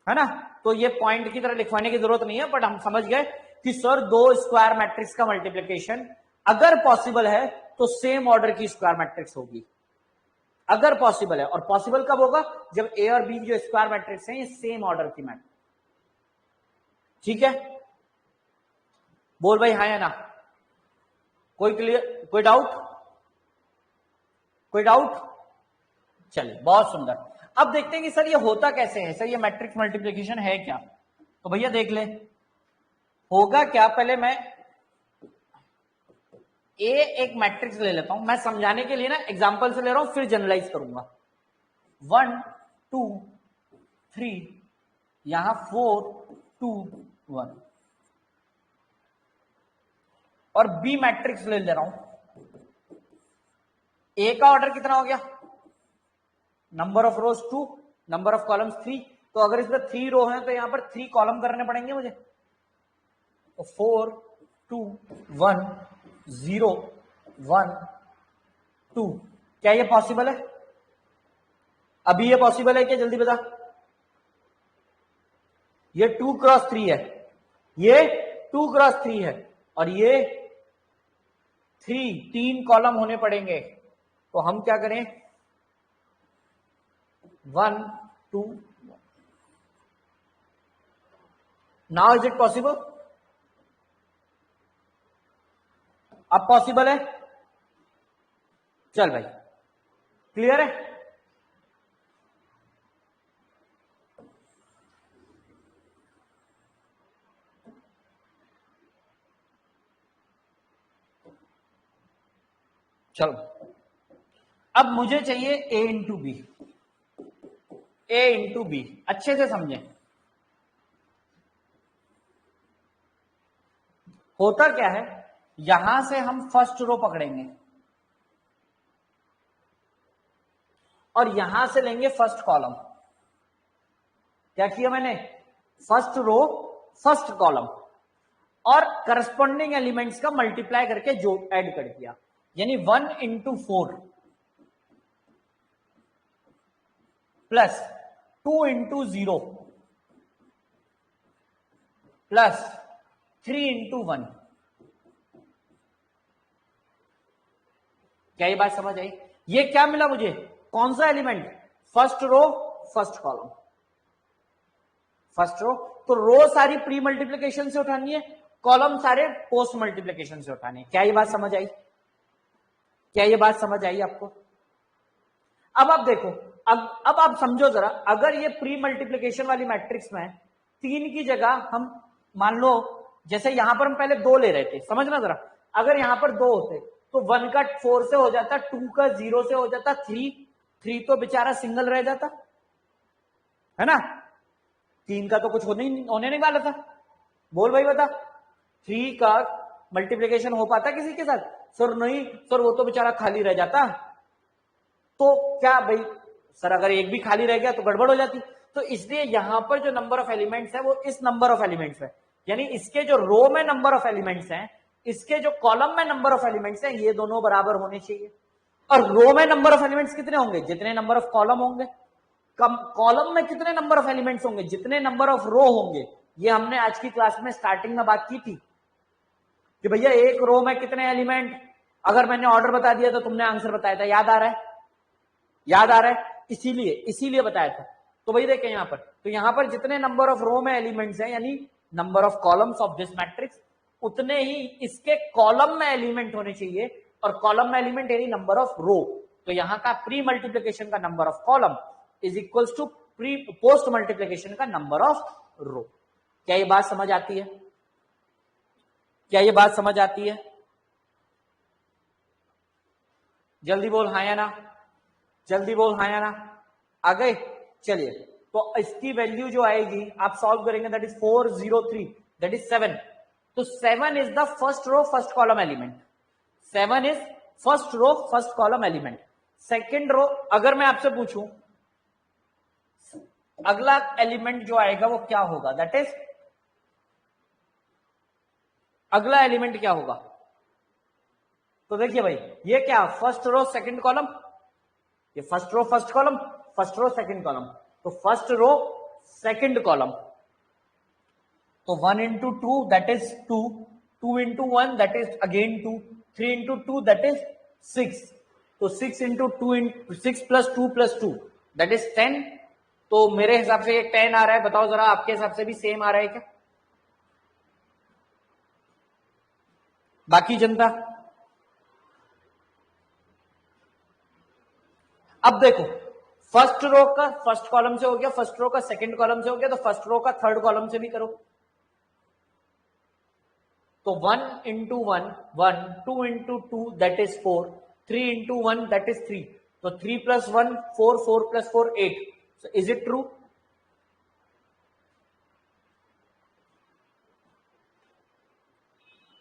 है ना, तो ये पॉइंट की तरह लिखवाने की जरूरत नहीं है, बट हम समझ गए कि सर दो स्क्वायर मैट्रिक्स का मल्टीप्लिकेशन अगर पॉसिबल है तो सेम ऑर्डर की स्क्वायर मैट्रिक्स होगी, अगर पॉसिबल है, और पॉसिबल कब होगा, जब ए और बी जो स्क्वायर मैट्रिक्स हैं ये सेम ऑर्डर की मैट्रिक्स, ठीक है, बोल भाई हाँ या ना, कोई क्लियर, कोई डाउट, कोई डाउट, चलिए बहुत सुंदर। अब देखते हैं कि सर ये होता कैसे है, सर ये मैट्रिक्स मल्टीप्लिकेशन है क्या, तो भैया देख ले होगा क्या, पहले मैं ए एक मैट्रिक्स ले लेता हूं, मैं समझाने के लिए ना एग्जांपल से ले रहा हूं, फिर जनरलाइज करूंगा, 1 2 3, यहां 4 2 1, और बी मैट्रिक्स ले रहा हूं, ए का ऑर्डर कितना हो गया, number of rose 2, number of columns 3, तो अगर इसमें 3 रो है तो यहां पर 3 कॉलम करने पड़ेंगे मुझे, तो 4 2 1 0 1 2, क्या ये पॉसिबल है, अभी ये पॉसिबल है क्या, जल्दी बता, ये 2 क्रॉस 3 है, ये 2 क्रॉस 3 है, और ये 3 कॉलम होने पड़ेंगे, तो हम क्या करें, 1 2, नाउ इज इट पॉसिबल, अब पॉसिबल है, चल भाई क्लियर है, चलो अब मुझे चाहिए ए इंटू बी, ए इंटू बी, अच्छे से समझें, होता क्या है, यहां से हम फर्स्ट रो पकड़ेंगे और यहां से लेंगे फर्स्ट कॉलम, क्या किया मैंने, फर्स्ट रो फर्स्ट कॉलम, और करस्पॉन्डिंग एलिमेंट्स का मल्टीप्लाई करके जो ऐड कर दिया, यानी 1 into 4 plus 2 into 0 plus 3 into 1, क्या ये बात समझ आई, ये क्या मिला मुझे, कौन सा element, first row first column, first row. तो रो सारी प्री मल्टीप्लीकेशन से उठानी है, कॉलम सारे पोस्ट मल्टीप्लीकेशन से उठाने हैं। क्या ये बात समझ आई? क्या ये बात समझ आई आपको? अब आप देखो, अब आप समझो जरा, अगर ये प्री मल्टीप्लीकेशन वाली मैट्रिक्स में 3 की जगह हम मान लो, जैसे यहां पर हम पहले 2 ले रहे थे, समझना जरा, अगर यहां पर 2 होते तो 1 का 4 से हो जाता, 2 का 0 से हो जाता, 3 तो बेचारा सिंगल रह जाता, है ना। 3 का तो कुछ होने नहीं वाला था। बोल भाई बता, 3 का मल्टीप्लीकेशन हो पाता किसी के साथ? सर नहीं सर, वो तो बेचारा खाली रह जाता। तो क्या भाई सर, अगर एक भी खाली रह गया तो गड़बड़ हो जाती। तो इसलिए यहां पर जो नंबर ऑफ एलिमेंट्स है वो इस नंबर ऑफ एलिमेंट्स है, यानी इसके जो रो में नंबर ऑफ एलिमेंट्स हैं, इसके जो कॉलम में नंबर ऑफ एलिमेंट्स हैं, ये दोनों बराबर होने चाहिए। और रो में नंबर ऑफ एलिमेंट्स कितने होंगे? जितने नंबर ऑफ कॉलम होंगे। कॉलम में कितने नंबर ऑफ एलिमेंट्स होंगे? जितने नंबर ऑफ रो होंगे। ये हमने आज की क्लास में स्टार्टिंग में बात की थी कि भैया एक रो में कितने एलिमेंट, अगर मैंने ऑर्डर बता दिया तो तुमने आंसर बताया था, याद आ रहा है? याद आ रहा है? इसीलिए बताया था। तो वही देखें यहां पर, तो यहां पर जितने नंबर ऑफ रो में एलिमेंट्स हैं, यानी number of columns of this matrix, उतने ही इसके कॉलम में एलिमेंट होने चाहिए, और कॉलम में एलिमेंट यानी नंबर ऑफ रो। तो यहां का प्री मल्टीप्लीकेशन का number of column is equals to pre post multiplication का नंबर ऑफ रो। क्या ये बात समझ आती है? क्या ये बात समझ आती है? जल्दी बोल हाँ या ना, जल्दी बोल हाँ या ना। आ गए? चलिए, तो इसकी वैल्यू जो आएगी आप सॉल्व करेंगे, दैट इज 403, दैट इज 7। तो 7 is the first row first column element. 7 is first row first column element. Second row, अगर मैं आपसे पूछूं अगला एलिमेंट जो आएगा वो क्या होगा, दैट इज अगला एलिमेंट क्या होगा? तो देखिए भाई, ये क्या फर्स्ट रो सेकंड कॉलम, ये first row first column, first row second column, तो फर्स्ट रो सेकंड कॉलम, तो 1 into 2 that is 2, 2 into 1 that is again 2, 3 into 2 that is 6, तो 6 into 2 6 plus 2 plus 2 that is 10। तो मेरे हिसाब से ये 10 आ रहा है, बताओ जरा आपके हिसाब से भी सेम आ रहा है क्या? बाकी जनता अब देखो, फर्स्ट रो का फर्स्ट कॉलम से हो गया, फर्स्ट रो का सेकंड कॉलम से हो गया, तो फर्स्ट रो का थर्ड कॉलम से भी करो। तो 1 into 1 1, 2 into 2 that is 4, 3 into 1 that is 3, तो 3 plus 1 4, 4 plus 4 8। so is it true?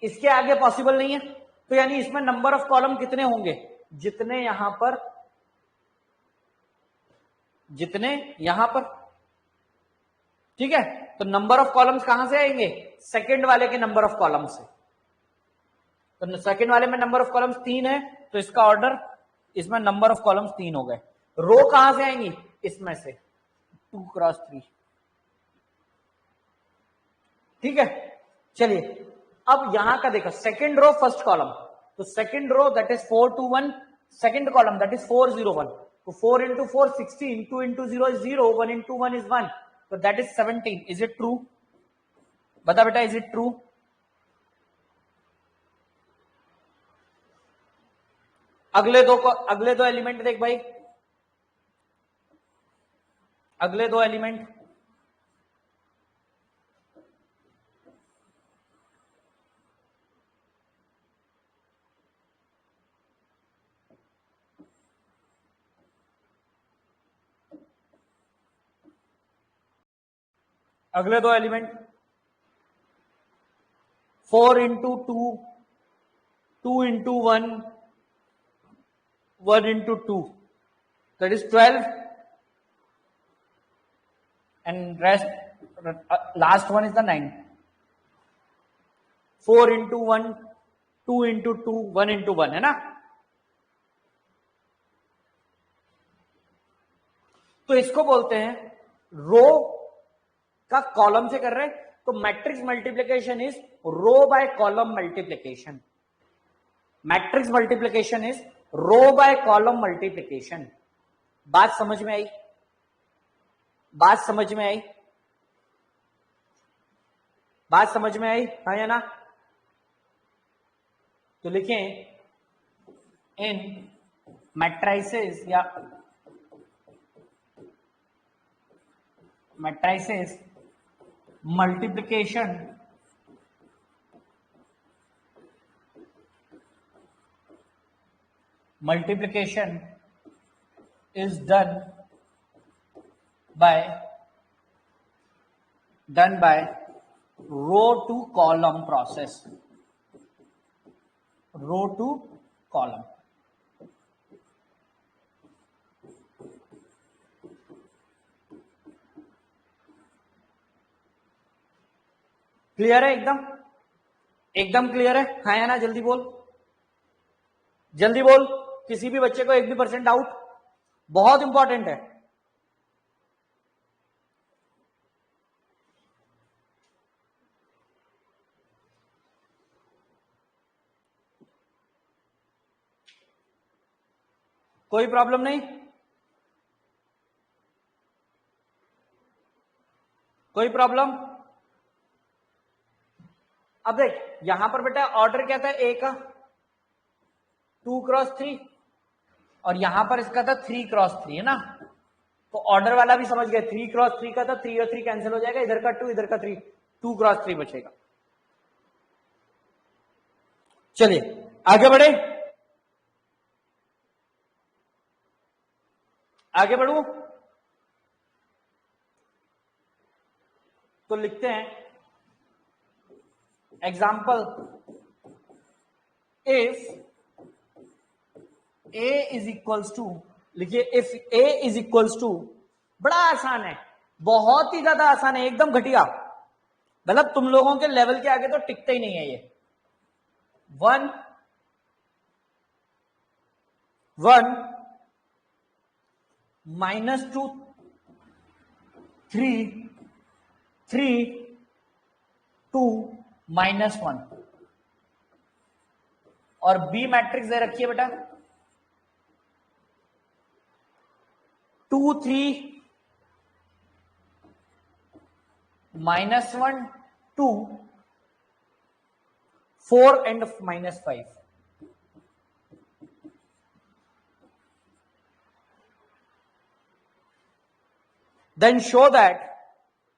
इसके आगे पॉसिबल नहीं है। तो यानी इसमें नंबर ऑफ कॉलम कितने होंगे? जितने यहां पर, जितने यहां पर, ठीक है। तो नंबर ऑफ कॉलम्स कहां से आएंगे? सेकंड वाले के नंबर ऑफ कॉलम से। तो सेकंड वाले में नंबर ऑफ कॉलम्स 3 है, तो इसका ऑर्डर, इसमें नंबर ऑफ कॉलम्स 3 हो गए। रो कहां से आएंगी? इसमें से 2 क्रॉस 3, ठीक है। चलिए, अब यहां का देखो, सेकंड रो फर्स्ट कॉलम, तो second row that is 4 to 1, second column that is 4 0 1, तो 4 into 4 16, 2 into 0 is 0, 1 into 1 is 1, so that is 17। is it true? बता बेटा, is it true? अगले दो एलिमेंट देख भाई, अगले दो एलिमेंट, अगले दो element 4 into 2, 2 into 1, 1 into 2, that is 12, and rest last one is the 9। 4 into 1, 2 into 2, 1 into 1 है ना। तो इसको बोलते हैं रो का कॉलम से कर रहे हैं, तो matrix multiplication is row by column multiplication. Matrix multiplication is row by column multiplication. बात समझ में आई? बात समझ में आई? बात समझ में आई, हाँ या ना? तो लिखें इन मैट्राइसेस या matrices multiplication is done by row to column process. Row to column. Clear है? एकदम क्लियर है, हाँ या ना? जल्दी बोल, जल्दी बोल, किसी भी बच्चे को 1 भी % डाउट? बहुत इंपॉर्टेंट है। कोई प्रॉब्लम नहीं? कोई प्रॉब्लम? अब देख, यहां पर बेटा ऑर्डर क्या था ए का 2 क्रॉस 3 और यहां पर इसका था 3 क्रॉस 3, है ना? तो ऑर्डर वाला भी समझ गए, 3 क्रॉस 3 का था, 3 और 3 कैंसिल हो जाएगा, इधर का 2 इधर का 3, 2 क्रॉस 3 बचेगा। चलिए आगे बढ़े, आगे बढ़ू तो लिखते हैं example, if a is equals to, लिखिए if a is equals to, बड़ा आसान है, बहुत ही ज्यादा आसान है, एकदम घटिया, मतलब तुम लोगों के लेवल के आगे तो टिकता ही नहीं है ये। 1 -2 3 2 -1 और बी मैट्रिक्स दे रखी है बेटा 2 3 -1 2 4 and -5। देन शो दैट,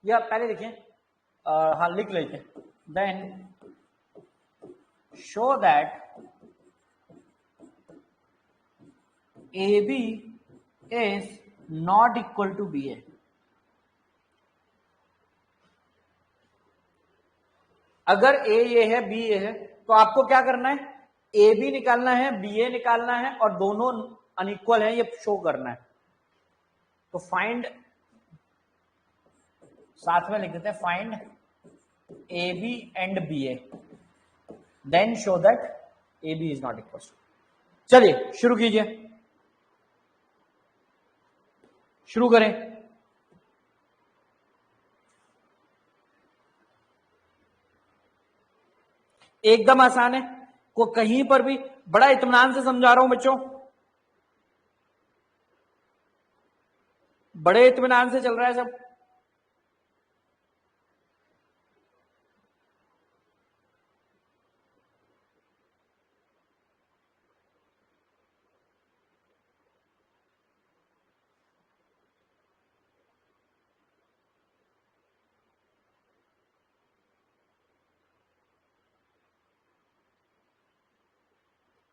या पहले देखिए, हाँ लिख लेते, then show that AB is not equal to BA। अगर A ये है B ये है तो आपको क्या करना है, AB निकालना है, BA निकालना है और दोनों अनइक्वल है ये शो करना है। तो फाइंड, साथ में लिख देते हैं, find AB and BA, then show that AB is not equal. चलिए शुरू कीजिए, शुरू करें। एकदम आसान है, को कहीं पर भी, बड़ा इत्मीनान से समझा रहा हूं बच्चों, बड़े इत्मीनान से चल रहा है सब।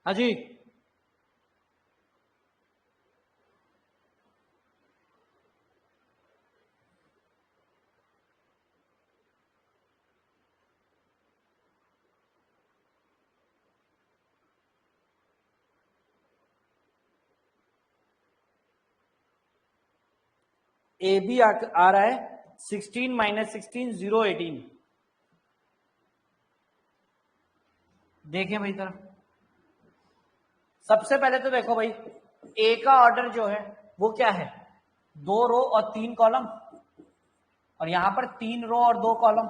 हाँ जी, ए बी आ रहा है 16 -16 0 18। देखें भाई तरफ, सबसे पहले तो देखो भाई, ए का ऑर्डर जो है वो क्या है, 2 रो और 3 कॉलम, और यहां पर 3 रो और 2 कॉलम।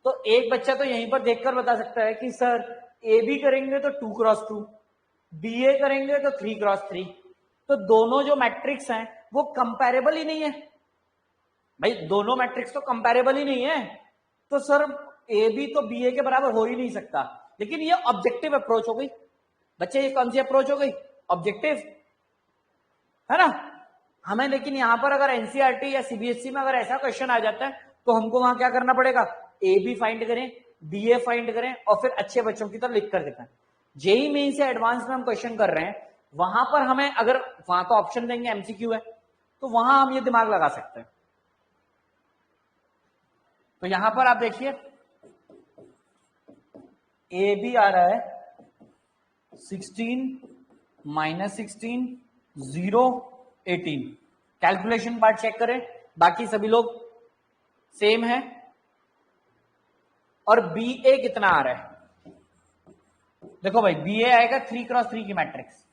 तो एक बच्चा तो यहीं पर देखकर बता सकता है कि सर ए बी करेंगे तो 2 क्रॉस 2, बी ए करेंगे तो 3 क्रॉस 3, तो दोनों जो मैट्रिक्स हैं वो कंपैरेबल ही नहीं है भाई, दोनों मैट्रिक्स तो कंपैरेबल ही नहीं है। तो सर ए बी तो बी ए के बराबर हो ही नहीं सकता, लेकिन ये ऑब्जेक्टिव अप्रोच हो गई बच्चे। ये कौन सी अप्रोच हो गई? ऑब्जेक्टिव, है ना। हमें लेकिन यहां पर अगर एनसीईआरटी या सीबीएसई में अगर ऐसा क्वेश्चन आ जाता है तो हमको वहां क्या करना पड़ेगा? ए बी फाइंड करें, बी ए फाइंड करें और फिर अच्छे बच्चों की तरह लिख कर दिखाएं। जेई मेन से एडवांस में हम क्वेश्चन कर रहे हैं, वहां पर हमें अगर वहां तो ऑप्शन देंगे एमसीक्यू है, तो वहां हम ये दिमाग लगा सकते हैं। तो यहां पर आप देखिए ए बी आ रहा है 16 -16 0 18। कैलकुलेशन पार्ट चेक करें, बाकी सभी लोग सेम है। और बी ए कितना आ रहा है? देखो भाई बी ए आएगा 3x3 की matrix.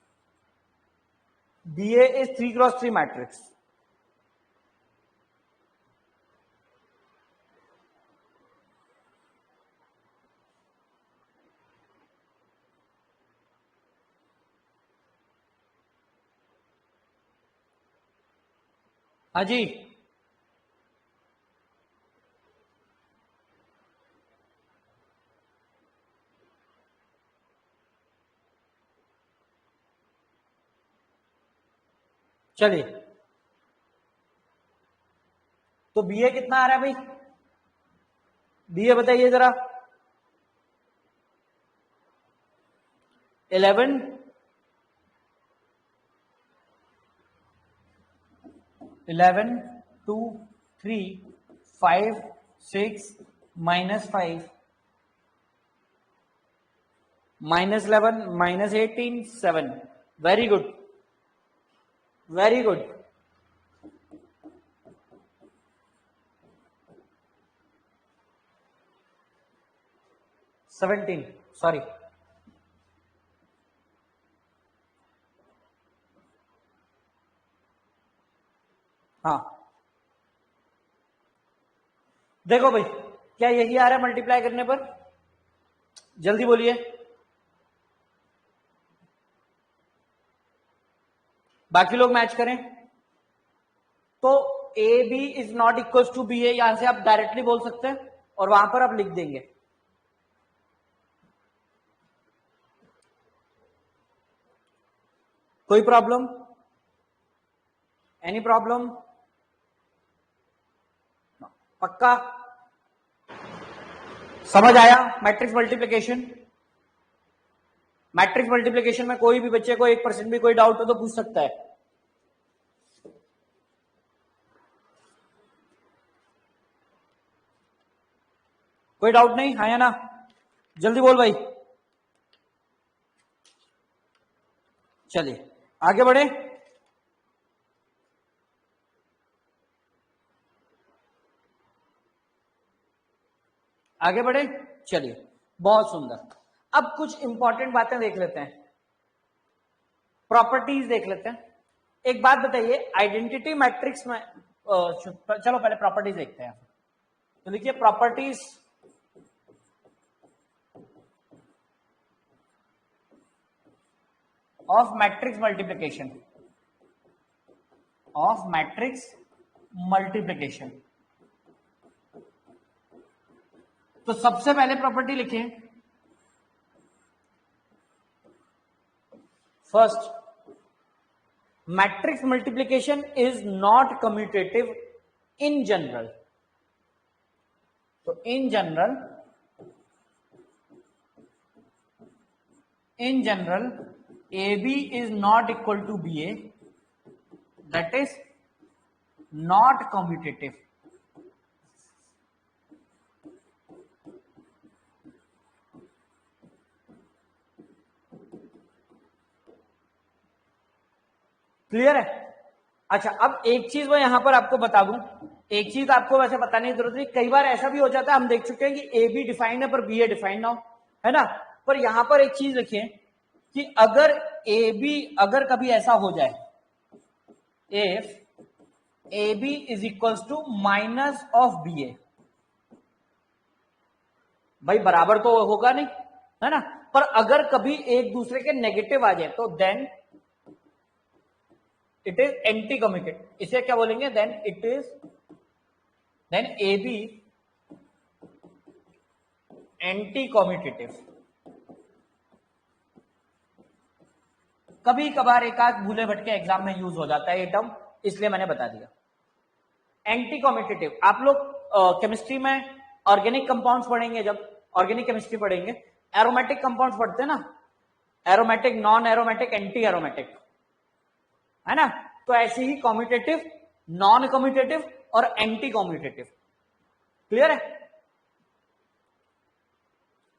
B A is 3x3 matrix. हाँ जी, चलिए तो बी ए कितना आ रहा है भाई? बी ए बताइए जरा। 11 11 2 3 5 6 -5 -11 -18 7। Very good, very good. 17, sorry. हाँ देखो भाई, क्या यही आ रहा है मल्टीप्लाई करने पर? जल्दी बोलिए। बाकी लोग मैच करें। तो A B is not equal to B A, यहां से आप डायरेक्टली बोल सकते हैं और वहां पर आप लिख देंगे। कोई प्रॉब्लम? Any problem? पक्का समझ आया? मैट्रिक्स मल्टीप्लिकेशन, मैट्रिक्स मल्टीप्लिकेशन में कोई भी बच्चे को 1% भी कोई डाउट हो तो पूछ सकता है। कोई डाउट नहीं? हाँ या ना? जल्दी बोल भाई। चलिए आगे बढ़े। आगे बढ़े, चलिए बहुत सुंदर। अब कुछ इंपॉर्टेंट बातें देख लेते हैं, प्रॉपर्टीज देख लेते हैं। एक बात बताइए, आइडेंटिटी मैट्रिक्स में चलो पहले प्रॉपर्टीज देखते हैं। तो देखिए properties of matrix multiplication, of matrix multiplication. तो सबसे पहले प्रॉपर्टी लिखें, first, matrix multiplication is not commutative in general. तो in general AB is not equal to BA, that is not commutative. Clear है? अच्छा अब एक चीज मैं यहां पर आपको बता दूं, एक चीज आपको वैसे बताने की जरूरत नहीं, कई बार ऐसा भी हो जाता है, हम देख चुके हैं कि ए बी डिफाइंड है पर बी ए डिफाइंड ना हो, है ना। पर यहां पर एक चीज रखिए कि अगर ए बी, अगर कभी ऐसा हो जाए, if A B is equals to minus of B A, भाई बराबर तो होगा नहीं, है ना। पर अगर कभी एक दूसरे के नेगेटिव आ जाए तो then it is anti commutative. इसे क्या बोलेंगे? Then it is, then A B anti commutative. कभी कभार एक आध भूले भटके एग्जाम में यूज हो जाता है ये टर्म, इसलिए मैंने बता दिया। एंटी कॉम्यूटेटिव आप लोग केमिस्ट्री में ऑर्गेनिक कंपाउंड्स पढ़ेंगे, जब ऑर्गेनिक केमिस्ट्री पढ़ेंगे एरोमेटिक कंपाउंड्स पढ़ते हैं ना, aromatic, non aromatic, anti aromatic, है ना। तो ऐसे ही कॉम्यूटेटिव, नॉन कॉम्यूटेटिव और एंटी कॉम्यूटेटिव। क्लियर है?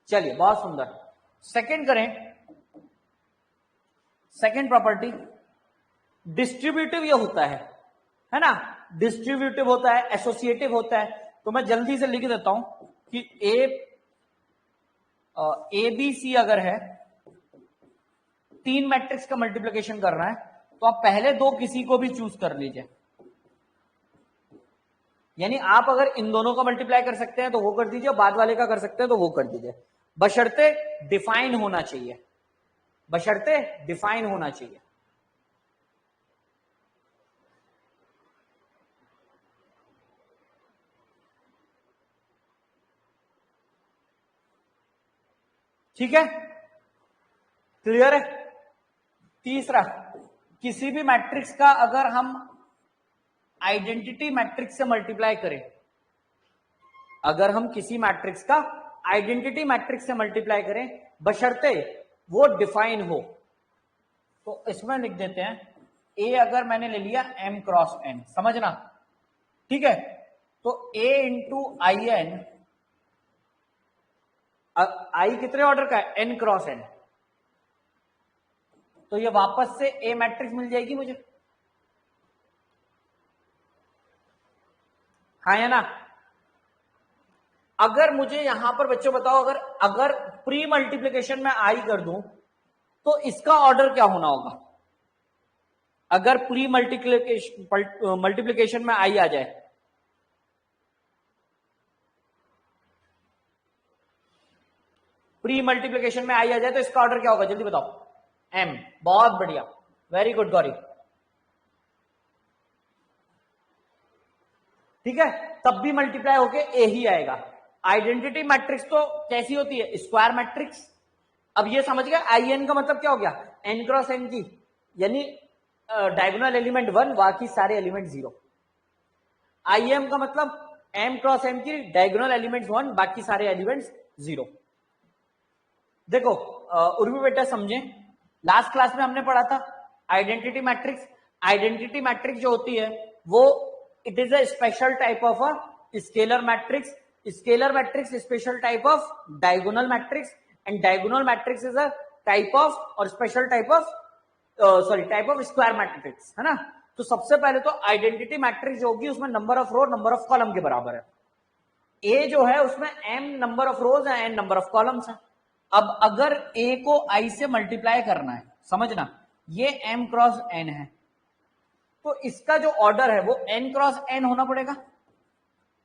चलिए बहुत सुंदर। सेकंड करें, सेकंड प्रॉपर्टी डिस्ट्रीब्यूटिव ये होता है ना, डिस्ट्रीब्यूटिव होता है, एसोसिएटिव होता है। तो मैं जल्दी से लिख देता हूं कि ए बी सी अगर है, तीन मैट्रिक्स का मल्टीप्लिकेशन कर रहा है, तो आप पहले दो किसी को भी चूज कर लीजिए। यानी आप अगर इन दोनों का मल्टीप्लाई कर सकते हैं तो वो कर दीजिए, बाद वाले का कर सकते हैं तो वो कर दीजिए, बशर्ते डिफाइन होना चाहिए, बशर्ते डिफाइन होना चाहिए। ठीक है, क्लियर है? तीसरा, किसी भी मैट्रिक्स का अगर हम आइडेंटिटी मैट्रिक्स से मल्टीप्लाई करें, अगर हम किसी मैट्रिक्स का आइडेंटिटी मैट्रिक्स से मल्टीप्लाई करें बशर्ते वो डिफाइन हो, तो इसमें लिख देते हैं ए अगर मैंने ले लिया m क्रॉस n, समझना, ठीक है। तो a इंटू आई एन, आई कितने ऑर्डर का है? n क्रॉस n, तो ये वापस से ए मैट्रिक्स मिल जाएगी मुझे, हाँ या ना। अगर मुझे यहां पर बच्चों बताओ, अगर अगर प्री मल्टीप्लिकेशन में आई कर दूं तो इसका ऑर्डर क्या होना होगा? अगर प्री मल्टीप्लिकेशन में आई आ जाए, प्री मल्टीप्लिकेशन में आई आ जाए तो इसका ऑर्डर क्या होगा? जल्दी बताओ। m, बहुत बढ़िया, वेरी गुड गौरी, ठीक है। तब भी मल्टीप्लाई होके ए ही आएगा। आइडेंटिटी मैट्रिक्स तो कैसी होती है? Square matrix. अब ये समझ गया आई एन का मतलब क्या हो गया? एन क्रॉस एन की, यानी डायगोनल एलिमेंट 1 बाकी सारे एलिमेंट 0। आई एम का मतलब एम क्रॉस एम की, डायगोनल एलिमेंट्स 1 बाकी सारे एलिमेंट्स 0। देखो उर्वी बेटा समझे, लास्ट क्लास में हमने पढ़ा था आइडेंटिटी मैट्रिक्स। आइडेंटिटी मैट्रिक्स जो होती है वो it is a special type of a scalar matrix. Scalar matrix special type of diagonal matrix, and diagonal matrix is a type of और special type of type of square matrix, है ना। तो सबसे पहले तो आइडेंटिटी मैट्रिक्स जो होगी उसमें number of row number of column के बराबर है। ए जो है उसमें m नंबर ऑफ रोज है, n नंबर ऑफ कॉलम्स है। अब अगर a को i से मल्टीप्लाई करना है, समझना, ये m क्रॉस n है, तो इसका जो ऑर्डर है वो n क्रॉस n होना पड़ेगा,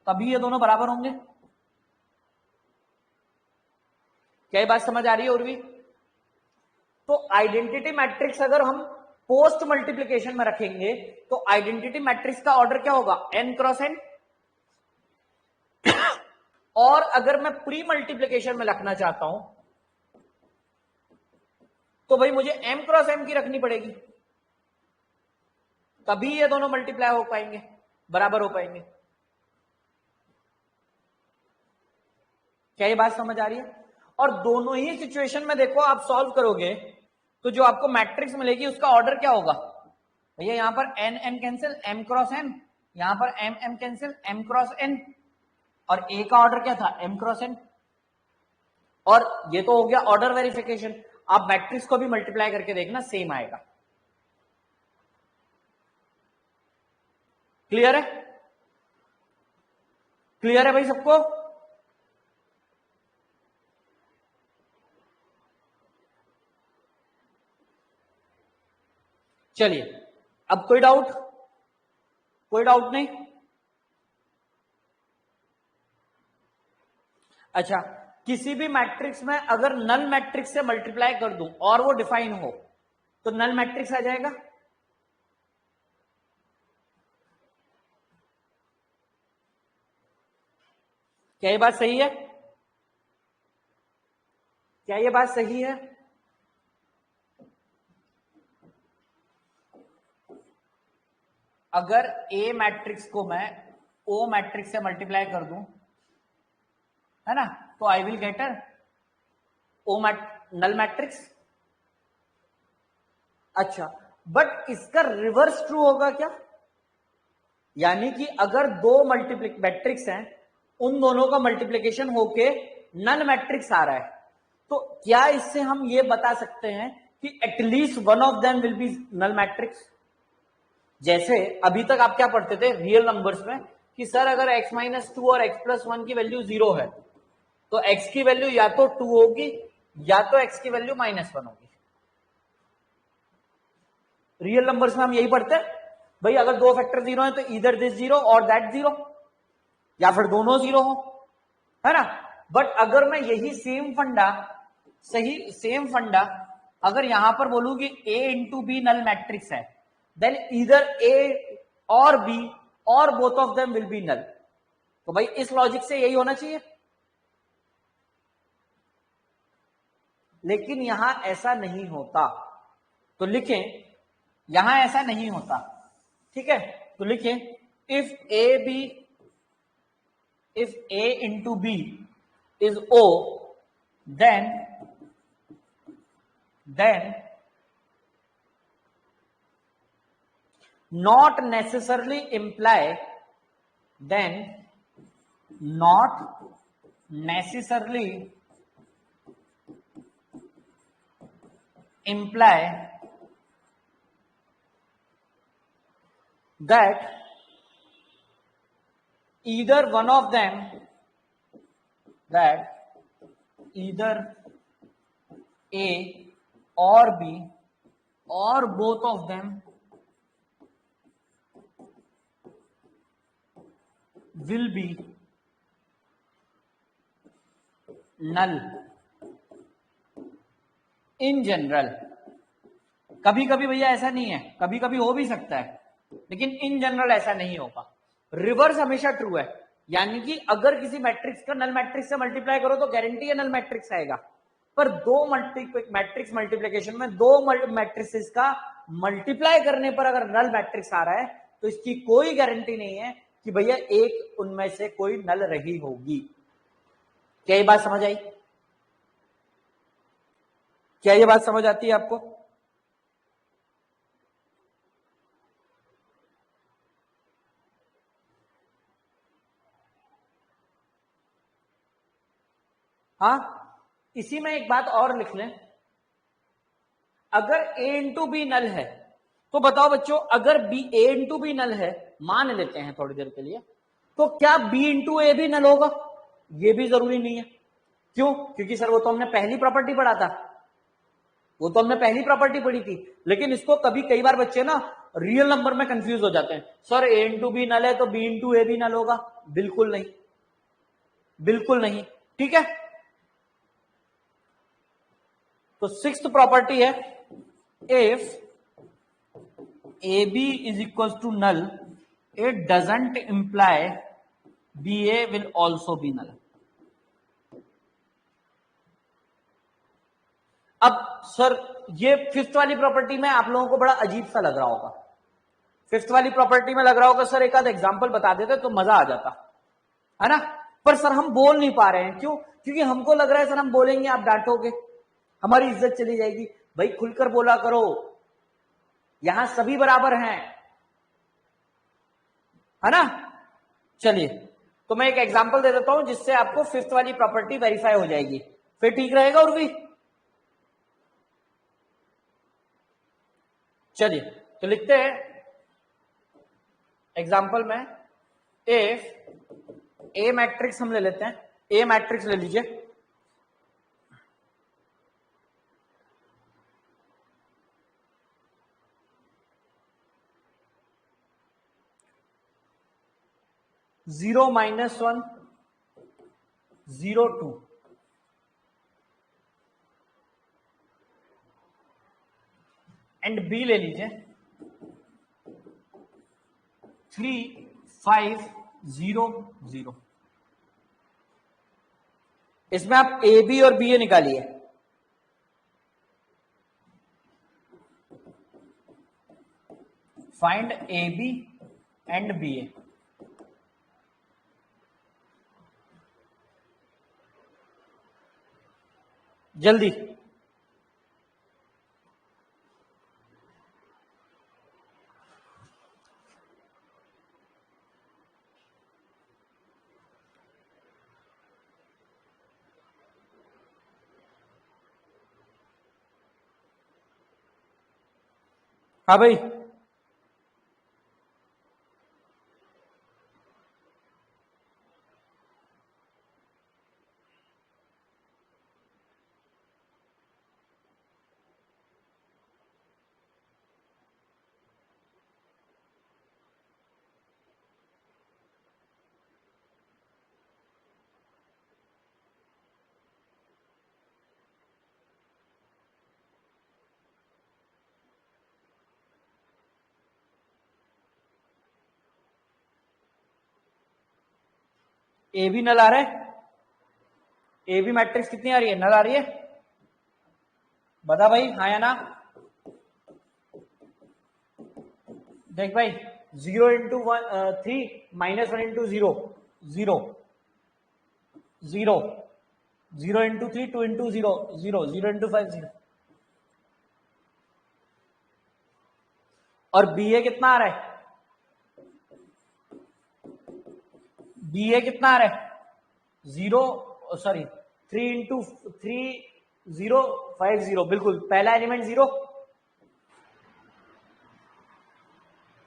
तभी ये दोनों बराबर होंगे। क्या ये बात समझ आ रही है उर्वी? तो आइडेंटिटी मैट्रिक्स अगर हम पोस्ट मल्टीप्लीकेशन में रखेंगे तो आइडेंटिटी मैट्रिक्स का ऑर्डर क्या होगा? n cross n। और अगर मैं प्री मल्टीप्लीकेशन में रखना चाहता हूं तो भाई मुझे m क्रॉस m की रखनी पड़ेगी, तभी ये दोनों मल्टीप्लाई हो पाएंगे, बराबर हो पाएंगे। क्या ये बात समझ आ रही है? और दोनों ही सिचुएशन में देखो आप सॉल्व करोगे तो जो आपको मैट्रिक्स मिलेगी उसका ऑर्डर क्या होगा? भैया यहां पर n n cancel, m cross n, यहां पर m m cancel, m cross n, और a का ऑर्डर क्या था? m cross n। और ये तो हो गया ऑर्डर वेरिफिकेशन। आप मैट्रिक्स को भी मल्टीप्लाई करके देखना, सेम आएगा। क्लियर है? क्लियर है भाई सबको? चलिए, अब कोई डाउट? कोई डाउट नहीं? अच्छा, किसी भी मैट्रिक्स में अगर नल मैट्रिक्स से मल्टीप्लाई कर दूं और वो डिफाइन हो तो नल मैट्रिक्स आ जाएगा। क्या ये बात सही है? क्या ये बात सही है? अगर ए मैट्रिक्स को मैं ओ मैट्रिक्स से मल्टीप्लाई कर दूं, है ना, तो I will get O null matrix. अच्छा, बट इसका रिवर्स ट्रू होगा क्या? यानी कि अगर दो मैट्रिक्स हैं, उन दोनों का मल्टीप्लिकेशन होके नल मैट्रिक्स आ रहा है, तो क्या इससे हम ये बता सकते हैं कि at least one of them will be null matrix? जैसे अभी तक आप क्या पढ़ते थे रियल नंबर्स में कि सर अगर x-2 और x+1 की वैल्यू 0 है तो x की वैल्यू या तो 2 होगी या तो x की वैल्यू -1 होगी। रियल नंबर्स में हम यही पढ़ते हैं भाई, अगर दो फैक्टर 0 है तो इधर दिस 0 और दैट 0, या फिर दोनों 0 हो, है ना। बट अगर मैं यही सेम फंडा अगर यहां पर बोलूं कि a into B null matrix है, देन इधर A और B और both of them will be null. तो भाई इस लॉजिक से यही होना चाहिए, लेकिन यहां ऐसा नहीं होता। तो लिखें यहां ऐसा नहीं होता, ठीक है। तो लिखें if A into B is O, then not necessarily imply that either one of them, that either A or B or both of them will be null in general। कभी कभी भैया ऐसा नहीं है, कभी कभी हो भी सकता है, लेकिन इन जनरल ऐसा नहीं होगा। रिवर्स हमेशा ट्रू है, यानी कि अगर किसी मैट्रिक्स का नल मैट्रिक्स से मल्टीप्लाई करो तो गारंटी है नल मैट्रिक्स आएगा। पर दो मैट्रिक्स मल्टीप्लिकेशन में दो मैट्रिक्सेस का मल्टीप्लाई करने पर अगर नल मैट्रिक्स आ रहा है तो इसकी कोई गारंटी नहीं है कि भैया एक उनमें से कोई नल रही होगी। क्या ये बात समझ आई? क्या ये बात समझ आती है आपको? हाँ, इसी में एक बात और लिख लें, अगर a इंटू बी नल है तो बताओ बच्चों, अगर a इंटू बी नल है, मान लेते हैं थोड़ी देर के लिए, तो क्या b इंटू ए भी नल होगा? ये भी जरूरी नहीं है। क्यों? क्योंकि सर वो तो हमने पहली प्रॉपर्टी पढ़ा था, वो तो हमने पहली प्रॉपर्टी पढ़ी थी। लेकिन इसको कई बार बच्चे ना रियल नंबर में कंफ्यूज हो जाते हैं, sir a into B null है तो b इंटू ए भी नल होगा। बिल्कुल नहीं, बिल्कुल नहीं, ठीक है। तो सिक्स्थ प्रॉपर्टी है, if AB is equals to null, it doesn't imply BA will also be null। अब सर ये फिफ्थ वाली प्रॉपर्टी में आप लोगों को बड़ा अजीब सा लग रहा होगा, फिफ्थ वाली प्रॉपर्टी में लग रहा होगा सर एक आध एग्जांपल बता देते तो मजा आ जाता, है ना। पर सर हम बोल नहीं पा रहे हैं, क्यों? क्योंकि हमको लग रहा है सर हम बोलेंगे आप डांटोगे, हमारी इज्जत चली जाएगी। भाई खुलकर बोला करो, यहां सभी बराबर हैं, है ना। चलिए, तो मैं एक एग्जांपल दे देता हूं जिससे आपको फिफ्थ वाली प्रॉपर्टी वेरीफाई हो जाएगी, फिर ठीक रहेगा। और भी चलिए, तो लिखते हैं एग्जांपल में, इफ ए मैट्रिक्स हम ले लेते हैं, ए मैट्रिक्स ले लीजिए, जीरो -1 0 2, एंड बी ले लीजिए 3 5 0 0। इसमें आप ए बी और बी ए निकालिए, find A B and B A. जल्दी, हाँ भाई। ए भी नल आ रहा है, ए बी मैट्रिक्स कितनी आ रही है, नल आ रही है, बता भाई हाँ या ना। देख भाई 0 into 3 minus 1 into 0 0 0 0 into 3 2 into 0 0 0 into 5 0। और बी ए कितना आ रहा है, बी ए कितना आ रहा है 0 सॉरी 3 इंटू 3 0 5 0। बिल्कुल, पहला एलिमेंट 0,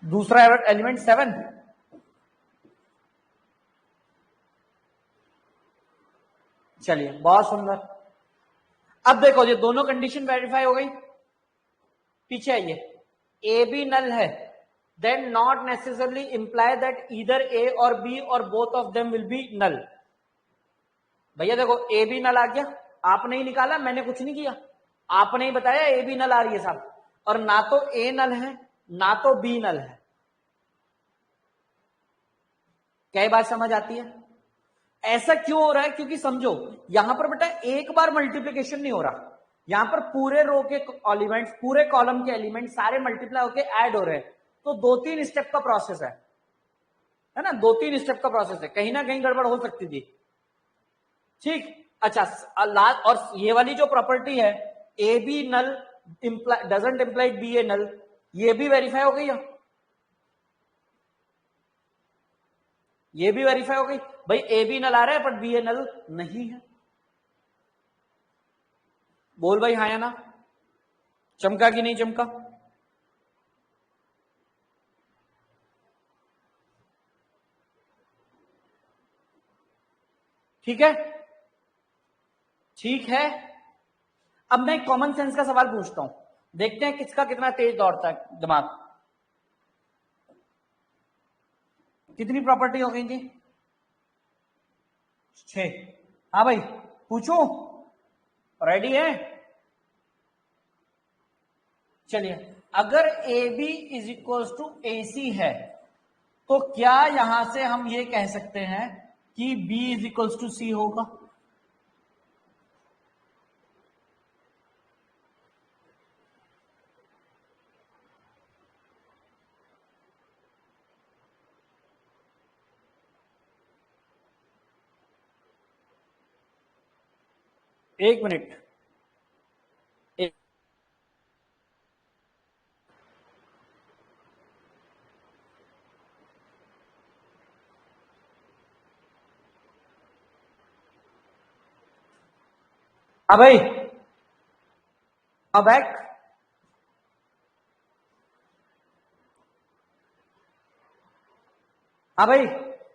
दूसरा एलिमेंट 7। चलिए बहुत सुंदर। अब देखो ये दोनों कंडीशन वेरीफाई हो गई। पीछे आइए, ए बी नल है, then not necessarily imply that either A और B or both of them will be null. भैया देखो ए बी नल आ गया, आपने ही निकाला, मैंने कुछ नहीं किया, आपने ही बताया ए बी नल आ रही है साहब। और ना तो ए नल है ना तो बी नल है। क्या बात समझ आती है? ऐसा क्यों हो रहा है? क्योंकि समझो यहां पर बेटा एक बार मल्टीप्लीकेशन नहीं हो रहा, यहां पर पूरे रो के एलिमेंट्स, पूरे कॉलम के एलिमेंट सारे मल्टीप्लाई होके ऐड हो रहे हैं। तो 2-3 स्टेप का प्रोसेस है ना, 2-3 स्टेप का प्रोसेस है, कहीं ना कहीं गड़बड़ हो सकती थी। ठीक, अच्छा और ये वाली जो प्रॉपर्टी है A B null doesn't imply B A null, ये भी वेरीफाई हो गई है, ये भी वेरीफाई हो गई। भाई ए बी नल आ रहा है बट बी ए नल नहीं है। बोल भाई हाँ या ना, चमका कि नहीं चमका? ठीक है, ठीक है। अब मैं एक कॉमन सेंस का सवाल पूछता हूं, देखते हैं किसका कितना तेज दौड़ता है दिमाग। कितनी प्रॉपर्टी हो गई जी? 6। हाँ भाई पूछो, रेडी है? चलिए, अगर A B is equal to A C है तो क्या यहां से हम ये कह सकते हैं कि बी इज इक्वल टू सी होगा? एक मिनट, हाँ भाई, हाँ बैक। हाँ भाई,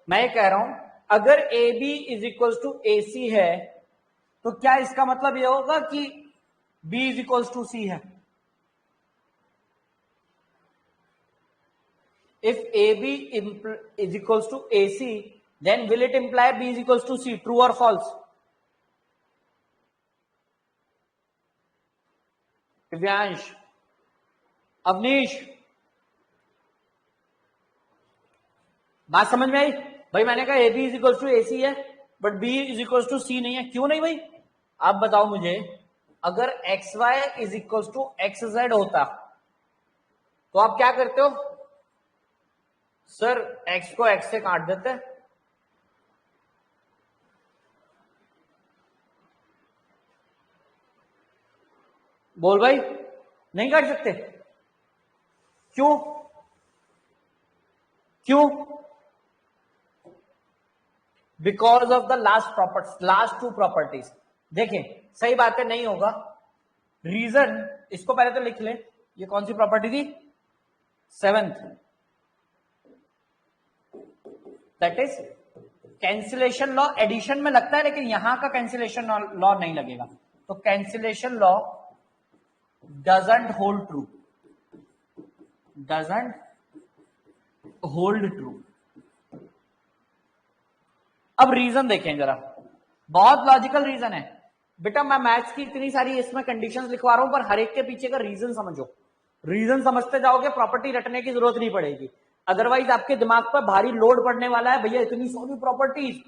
मैं ये कह रहा हूं अगर A B is equal to A C है तो क्या इसका मतलब ये होगा कि B is equal to C है? If AB is equals to AC, then will it imply B is equals to C? True or false? Divyansh, Awanish, बात समझ में आई? भाई मैंने कहा A B is equal to A C है but B is equal to C नहीं है, क्यों नहीं भाई? आप बताओ मुझे, अगर X Y is equal to X Z होता तो आप क्या करते हो? सर x को x से काट देते हैं। बोल भाई, नहीं काट सकते? क्यों? क्यों? Because of the last two properties. देखें, सही बात है, नहीं होगा। रीजन, इसको पहले तो लिख ले, ये कौन सी प्रॉपर्टी थी? 7th, that is cancellation law. Addition में लगता है, लेकिन यहां का कैंसिलेशन लॉ नहीं लगेगा। तो cancellation law doesn't hold true, doesn't hold true. अब रीजन देखें जरा, बहुत लॉजिकल रीजन है बेटा। मैं मैथ्स की इतनी सारी इसमें कंडीशंस लिखवा रहा हूं, पर हर एक के पीछे का रीजन समझो। रीजन समझते जाओगे, प्रॉपर्टी रटने की जरूरत नहीं पड़ेगी। अदरवाइज आपके दिमाग पर भारी लोड पड़ने वाला है, भैया इतनी सारी प्रॉपर्टीज,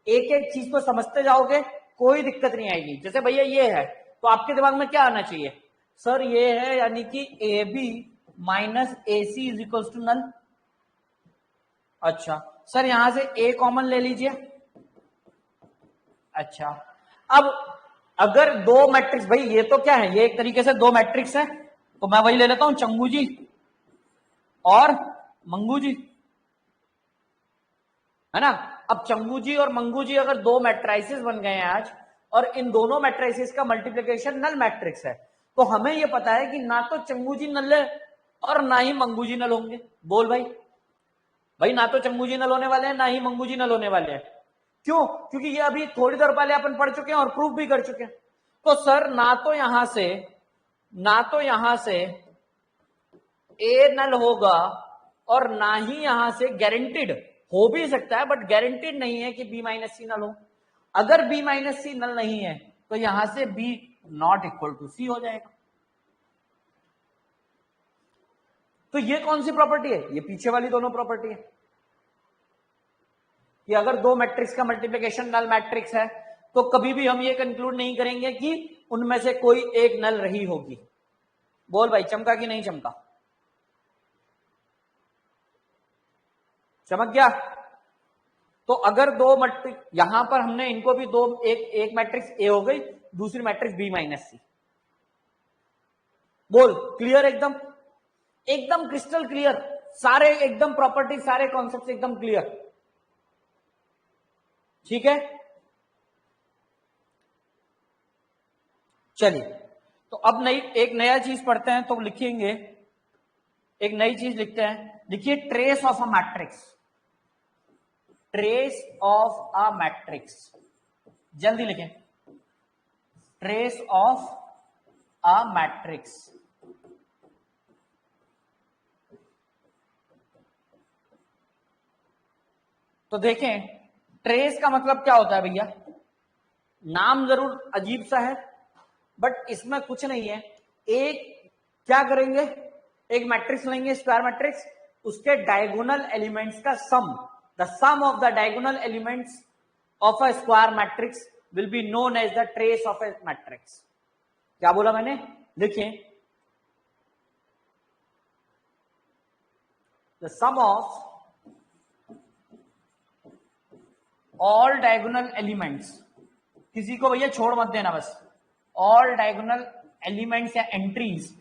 एक एक चीज को समझते जाओगे, कोई दिक्कत नहीं आएगी। जैसे भैया ये है, तो आपके दिमाग में क्या आना चाहिए? सर ये है, यानी कि A B minus A C is equal to null. अच्छा सर, यहां से ए कॉमन ले लीजिए। अच्छा, अब अगर दो मैट्रिक्स, भाई ये तो क्या है, ये एक तरीके से दो मैट्रिक्स है, तो मैं वही ले लेता हूं, चंगू जी और मंगू जी, है ना। अब चंगू जी और मंगू जी अगर दो मैट्राइसिस बन गए हैं आज, और इन दोनों मैट्राइसिस का मल्टीप्लिकेशन नल मैट्रिक्स है, तो हमें यह पता है कि ना तो चंगू जी नल है और ना ही मंगू जी नल होंगे। बोल भाई, भाई ना तो चंगू जी नल होने वाले हैं, ना ही मंगू जी नल होने वाले हैं। क्यों? क्योंकि ये अभी थोड़ी देर पहले अपन पढ़ चुके हैं और प्रूफ भी कर चुके हैं। तो सर ना तो यहां से ए नल होगा, और ना ही यहां से, गारंटीड हो भी सकता है बट गारंटीड नहीं है कि बी माइनस सी नल हो। अगर बी माइनस सी नल नहीं है, तो यहां से बी नॉट इक्वल टू सी हो जाएगा। तो ये कौन सी प्रॉपर्टी है? ये पीछे वाली दोनों प्रॉपर्टी है कि अगर दो मैट्रिक्स का मल्टीप्लिकेशन नल मैट्रिक्स है, तो कभी भी हम ये कंक्लूड नहीं करेंगे कि उनमें से कोई एक नल रही होगी। बोल भाई, चमका कि नहीं चमका? चमक गया? तो अगर दो मैट्रिक्स, यहां पर हमने इनको भी दो, एक मैट्रिक्स ए हो गई, दूसरी मैट्रिक्स बी माइनस सी। बोल, क्लियर? एकदम एकदम क्रिस्टल क्लियर, सारे एकदम प्रॉपर्टी, सारे कॉन्सेप्ट एकदम क्लियर। ठीक है, चलिए तो अब एक नया चीज पढ़ते हैं, तो लिखेंगे, एक नई चीज लिखते हैं। लिखिए trace of a matrix, trace of a matrix, जल्दी लिखें, ट्रेस ऑफ अ मैट्रिक्स। तो देखें, ट्रेस का मतलब क्या होता है भैया? नाम जरूर अजीब सा है, बट इसमें कुछ नहीं है। एक क्या करेंगे, एक मैट्रिक्स लेंगे, स्क्वायर मैट्रिक्स, उसके डायगोनल एलिमेंट्स का sum, the sum of the diagonal elements of a square matrix will be known as the trace of a matrix. क्या बोला मैंने? देखिए, the sum of all diagonal elements, किसी को भैया छोड़ मत देना बस, ऑल डायगोनल एलिमेंट्स या entries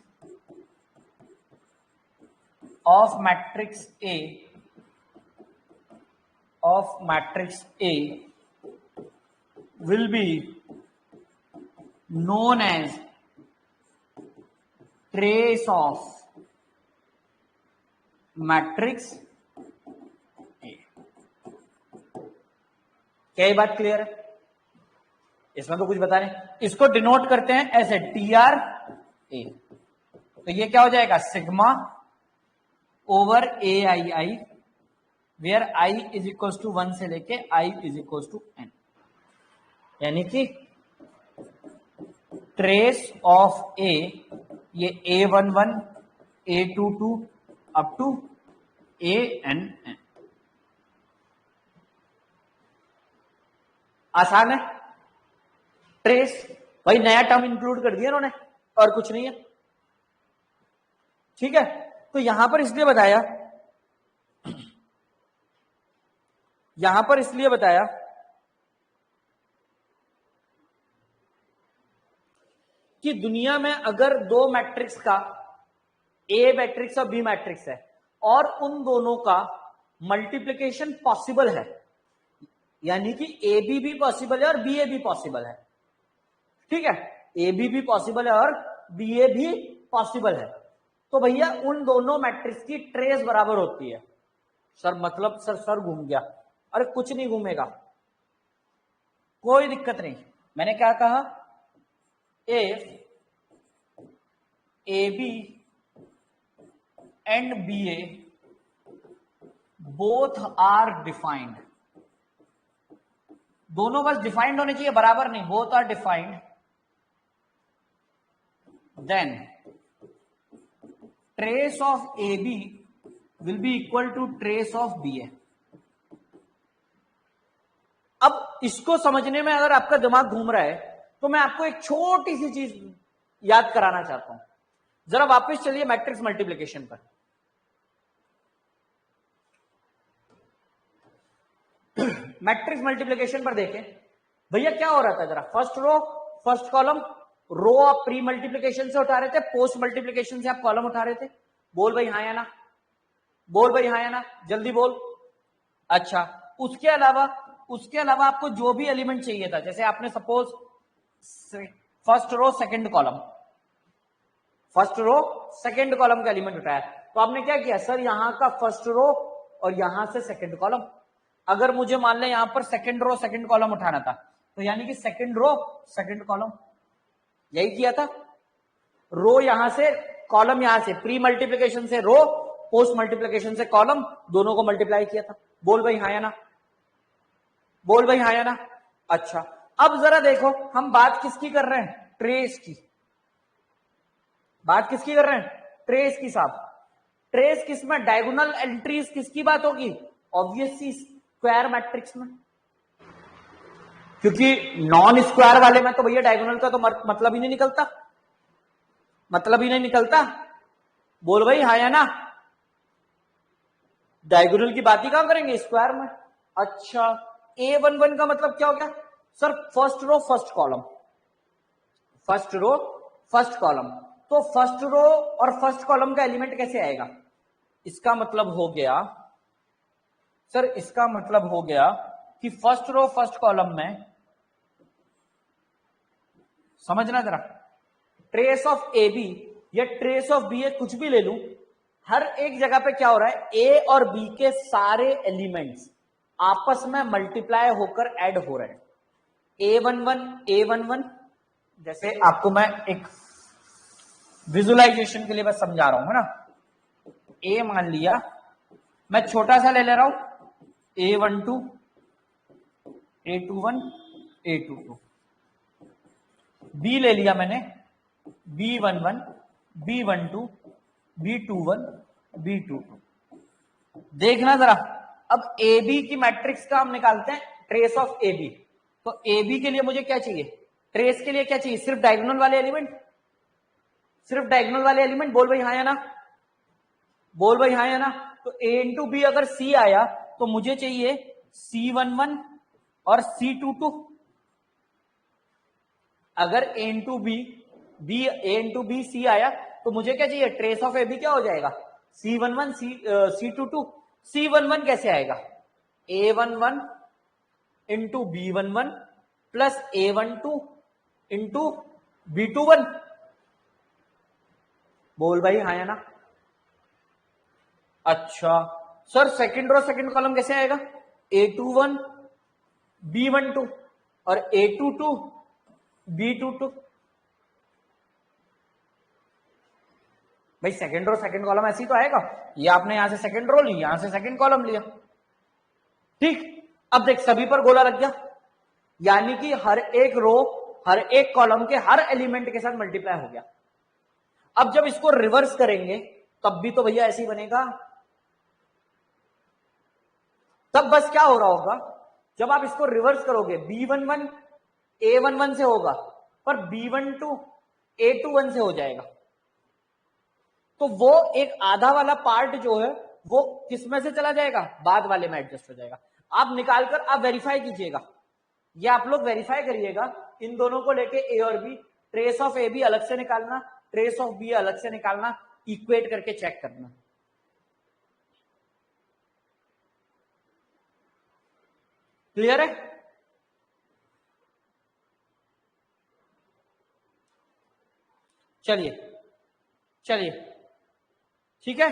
of matrix A will be known as trace of matrix A. क्या ये बात क्लियर है? इसमें तो कुछ बता रहे, इसको डिनोट करते हैं ऐसे, टी आर ए। तो ये क्या हो जाएगा? Sigma over a i i, where i is equal to 1 से लेके i is equal to n, यानी कि ट्रेस ऑफ ए, ये A11 A22 up to AN। आसान है। ट्रेस, भाई नया टर्म इंक्लूड कर दिया उन्होंने, और कुछ नहीं है। ठीक है, तो यहां पर इसलिए बताया यहां पर इसलिए बताया कि दुनिया में अगर दो मैट्रिक्स का ए मैट्रिक्स और बी मैट्रिक्स है और उन दोनों का मल्टीप्लिकेशन पॉसिबल है, यानी कि ए बी भी पॉसिबल है और बी ए भी पॉसिबल है, ठीक है, ए बी भी पॉसिबल है और बी ए भी पॉसिबल है, तो भैया उन दोनों मैट्रिक्स की ट्रेस बराबर होती है। सर मतलब सर घूम गया। अरे कुछ नहीं घूमेगा, कोई दिक्कत नहीं। मैंने क्या कहा, if A B and B A both are defined, दोनों बस डिफाइंड होने चाहिए, बराबर नहीं, both are defined, then trace of A B will be equal to trace of B A. अब इसको समझने में अगर आपका दिमाग घूम रहा है तो मैं आपको एक छोटी सी चीज याद कराना चाहता हूं। जरा वापस चलिए मैट्रिक्स मल्टीप्लिकेशन पर। मैट्रिक्स मल्टीप्लिकेशन पर देखें भैया क्या हो रहा था, जरा फर्स्ट रो फर्स्ट कॉलम, रो आप प्री मल्टीप्लिकेशन से उठा रहे थे, पोस्ट मल्टीप्लिकेशन से आप कॉलम उठा रहे थे। बोल भाई हाँ या ना, बोल भाई हाँ या ना, जल्दी बोल। अच्छा, उसके अलावा आपको जो भी एलिमेंट चाहिए था, जैसे आपने suppose first row second column, first row second column का एलिमेंट उठाया, तो आपने क्या किया, सर यहां का फर्स्ट रो और यहां से सेकंड कॉलम। अगर मुझे मान लें यहां पर सेकंड रो सेकंड कॉलम उठाना था, तो यानी कि सेकंड रो सेकंड कॉलम, यही किया था। रो यहां से, कॉलम यहां से, प्री मल्टीप्लिकेशन से रो, पोस्ट मल्टीप्लिकेशन से कॉलम, दोनों को मल्टीप्लाई किया था। बोल भाई हाँ या ना, बोल भाई हाँ या ना। अच्छा, अब जरा देखो हम बात किसकी कर रहे हैं, ट्रेस की। बात किसकी कर रहे हैं, ट्रेस की साहब। ट्रेस किसमें, डायगोनल एंट्रीज किसकी बात होगी, ऑब्वियसली स्क्वायर मैट्रिक्स में, क्योंकि नॉन स्क्वायर वाले में तो भैया डायगोनल का तो मतलब ही नहीं निकलता, मतलब ही नहीं निकलता। बोल भाई हाँ या ना, डायगोनल की बात ही कहां करेंगे, स्क्वायर में। अच्छा, A11 का मतलब क्या हो गया, sir first row first column, first row first column, तो फर्स्ट रो और फर्स्ट कॉलम का एलिमेंट कैसे आएगा, इसका मतलब हो गया, सर इसका मतलब हो गया कि फर्स्ट रो फर्स्ट कॉलम में, समझना जरा, ट्रेस ऑफ ए बी या ट्रेस ऑफ बी ए कुछ भी ले लूं, हर एक जगह पे क्या हो रहा है, ए और बी के सारे एलिमेंट्स आपस में मल्टीप्लाई होकर ऐड हो रहे हैं। A11 जैसे आपको मैं एक विजुअलाइजेशन के लिए बस समझा रहा हूं, है ना। ए मान लिया, मैं छोटा सा ले ले रहा हूं, A12 A21 A22, बी ले लिया मैंने, B11 B12 B21 B22। देखना जरा, अब ए बी की मैट्रिक्स का हम निकालते हैं, ट्रेस ऑफ ए बी। तो ए बी के लिए मुझे क्या चाहिए, ट्रेस के लिए क्या चाहिए, सिर्फ डायगोनल वाले एलिमेंट, सिर्फ डायगोनल वाले एलिमेंट। बोल भाई हाँ या ना, बोल भाई हाँ या ना। तो ए इंटू बी अगर सी आया तो मुझे चाहिए C11 और C22। अगर ए इंटू बी सी आया तो मुझे क्या चाहिए, ट्रेस ऑफ ए बी क्या हो जाएगा, C11 C22। C11 कैसे आएगा, A11 into B11 plus A12 into B21। बोल भाई हाँ या ना। अच्छा sir second row second column कैसे आएगा, A21 B12 और A22 B22। भाई सेकंड रो सेकंड कॉलम ऐसे ही तो आएगा, ये आपने यहां से सेकंड रो ली, यहां से सेकंड कॉलम लिया, ठीक। अब देख सभी पर गोला लग गया, यानी कि हर एक रो हर एक कॉलम के हर एलिमेंट के साथ मल्टीप्लाई हो गया। अब जब इसको रिवर्स करेंगे तब भी तो भैया ऐसे ही बनेगा। तब बस क्या हो रहा होगा, जब आप इसको रिवर्स करोगे, B11 A11 से होगा पर B12 A21 से हो जाएगा। तो वो एक आधा वाला पार्ट जो है वो किस में से चला जाएगा, बाद वाले में एडजस्ट हो जाएगा। आप निकालकर आप वेरीफाई कीजिएगा, ये आप लोग वेरीफाई करिएगा इन दोनों को लेके ए और B, trace of A B अलग से निकालना, ट्रेस ऑफ बी अलग से निकालना, इक्वेट करके चेक करना। क्लियर है? चलिए चलिए ठीक है,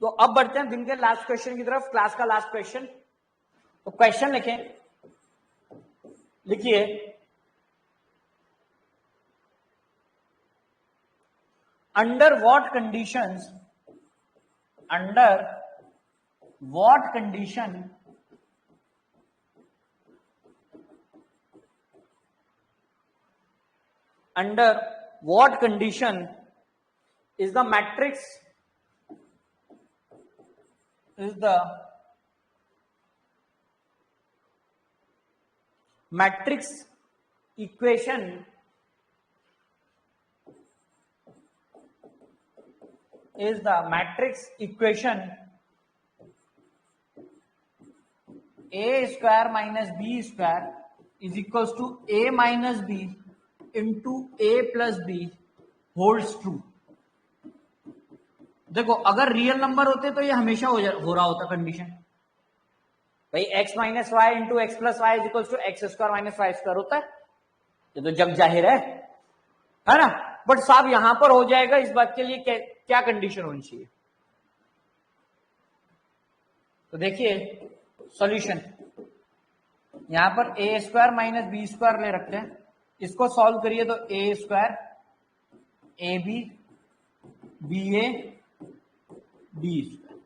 तो अब बढ़ते हैं दिन के लास्ट क्वेश्चन की तरफ, क्लास का लास्ट क्वेश्चन। तो क्वेश्चन लिखें, लिखिए under what conditions, under what condition under what condition is the matrix equation a square minus b square is equals to a minus b into A plus B holds true. देखो अगर रियल नंबर होते तो ये हमेशा हो रहा होता कंडीशन, भाई x minus y into x plus y is equal to x square minus y square होता है, ये तो जग जाहिर है ना। बट साहब यहां पर हो जाएगा, इस बात के लिए क्या कंडीशन होनी चाहिए? तो देखिए सॉल्यूशन, यहां पर A square minus B square ले रखते हैं, इसको सॉल्व करिए तो A square A B B A B square.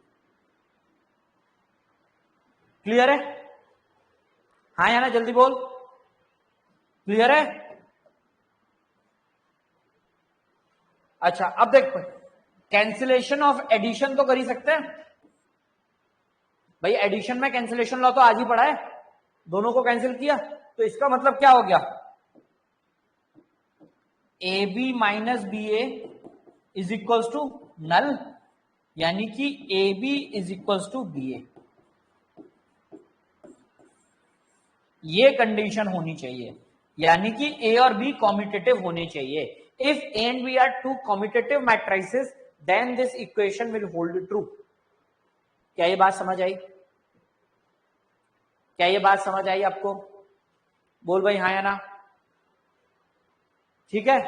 Clear है? हाँ या ना, जल्दी बोल, क्लियर है? अच्छा अब देख, कैंसिलेशन ऑफ एडिशन तो कर ही सकते हैं भाई, एडिशन में कैंसिलेशन लॉ तो आज ही पढ़ा है, दोनों को कैंसिल किया, तो इसका मतलब क्या हो गया, A B minus B A is equals to null, यानी कि A B is equals to B A. ये कंडीशन होनी चाहिए, यानी कि ए और बी कॉम्यूटेटिव होने चाहिए। If A and B are two commutative matrices then this equation will hold true. क्या ये बात समझ आई? क्या ये बात समझ आई आपको? बोल भाई हाँ या ना। ठीक है,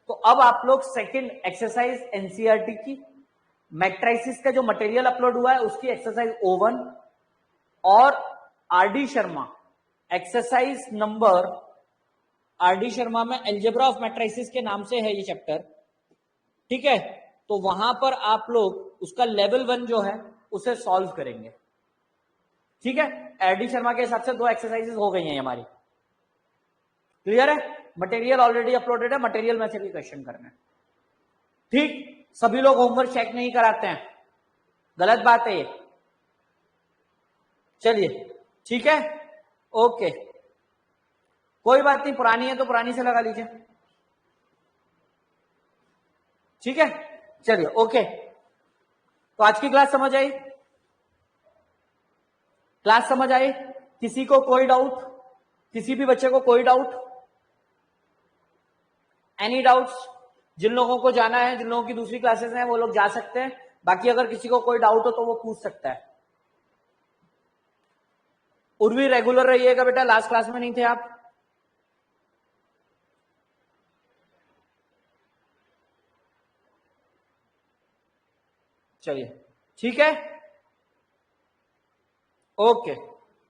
तो अब आप लोग सेकंड एक्सरसाइज एनसीईआरटी की मैट्रिसेस का जो मटेरियल अपलोड हुआ है उसकी एक्सरसाइज O1 और RD Sharma exercise number, RD Sharma में एल्जेब्रा ऑफ मैट्रिसेस के नाम से है ये चैप्टर, ठीक है, तो वहां पर आप लोग उसका लेवल 1 जो है उसे सॉल्व करेंगे। ठीक है, आरडी शर्मा के हिसाब से 2 एक्सरसाइजेस हो गई हैं हमारी। क्लियर है? मटेरियल ऑलरेडी अपलोडेड है, मटेरियल में से भी क्वेश्चन करना है। ठीक, सभी लोग होमवर्क चेक नहीं कराते हैं, गलत बात है ये। चलिए ठीक है, ओके, कोई बात नहीं, पुरानी है तो पुरानी से लगा लीजिए। ठीक है, चलिए ओके, तो आज की क्लास समझ आई? क्लास समझ आई? किसी को कोई डाउट? किसी भी बच्चे को कोई डाउट? Any doubts? जिन लोगों को जाना है, जिन लोगों की दूसरी क्लासेस हैं, वो लोग जा सकते हैं, बाकी अगर किसी को कोई डाउट हो तो वो पूछ सकता है। उर्वी रेगुलर रहिएगा बेटा, लास्ट क्लास में नहीं थे आप। चलिए ठीक है, ओके।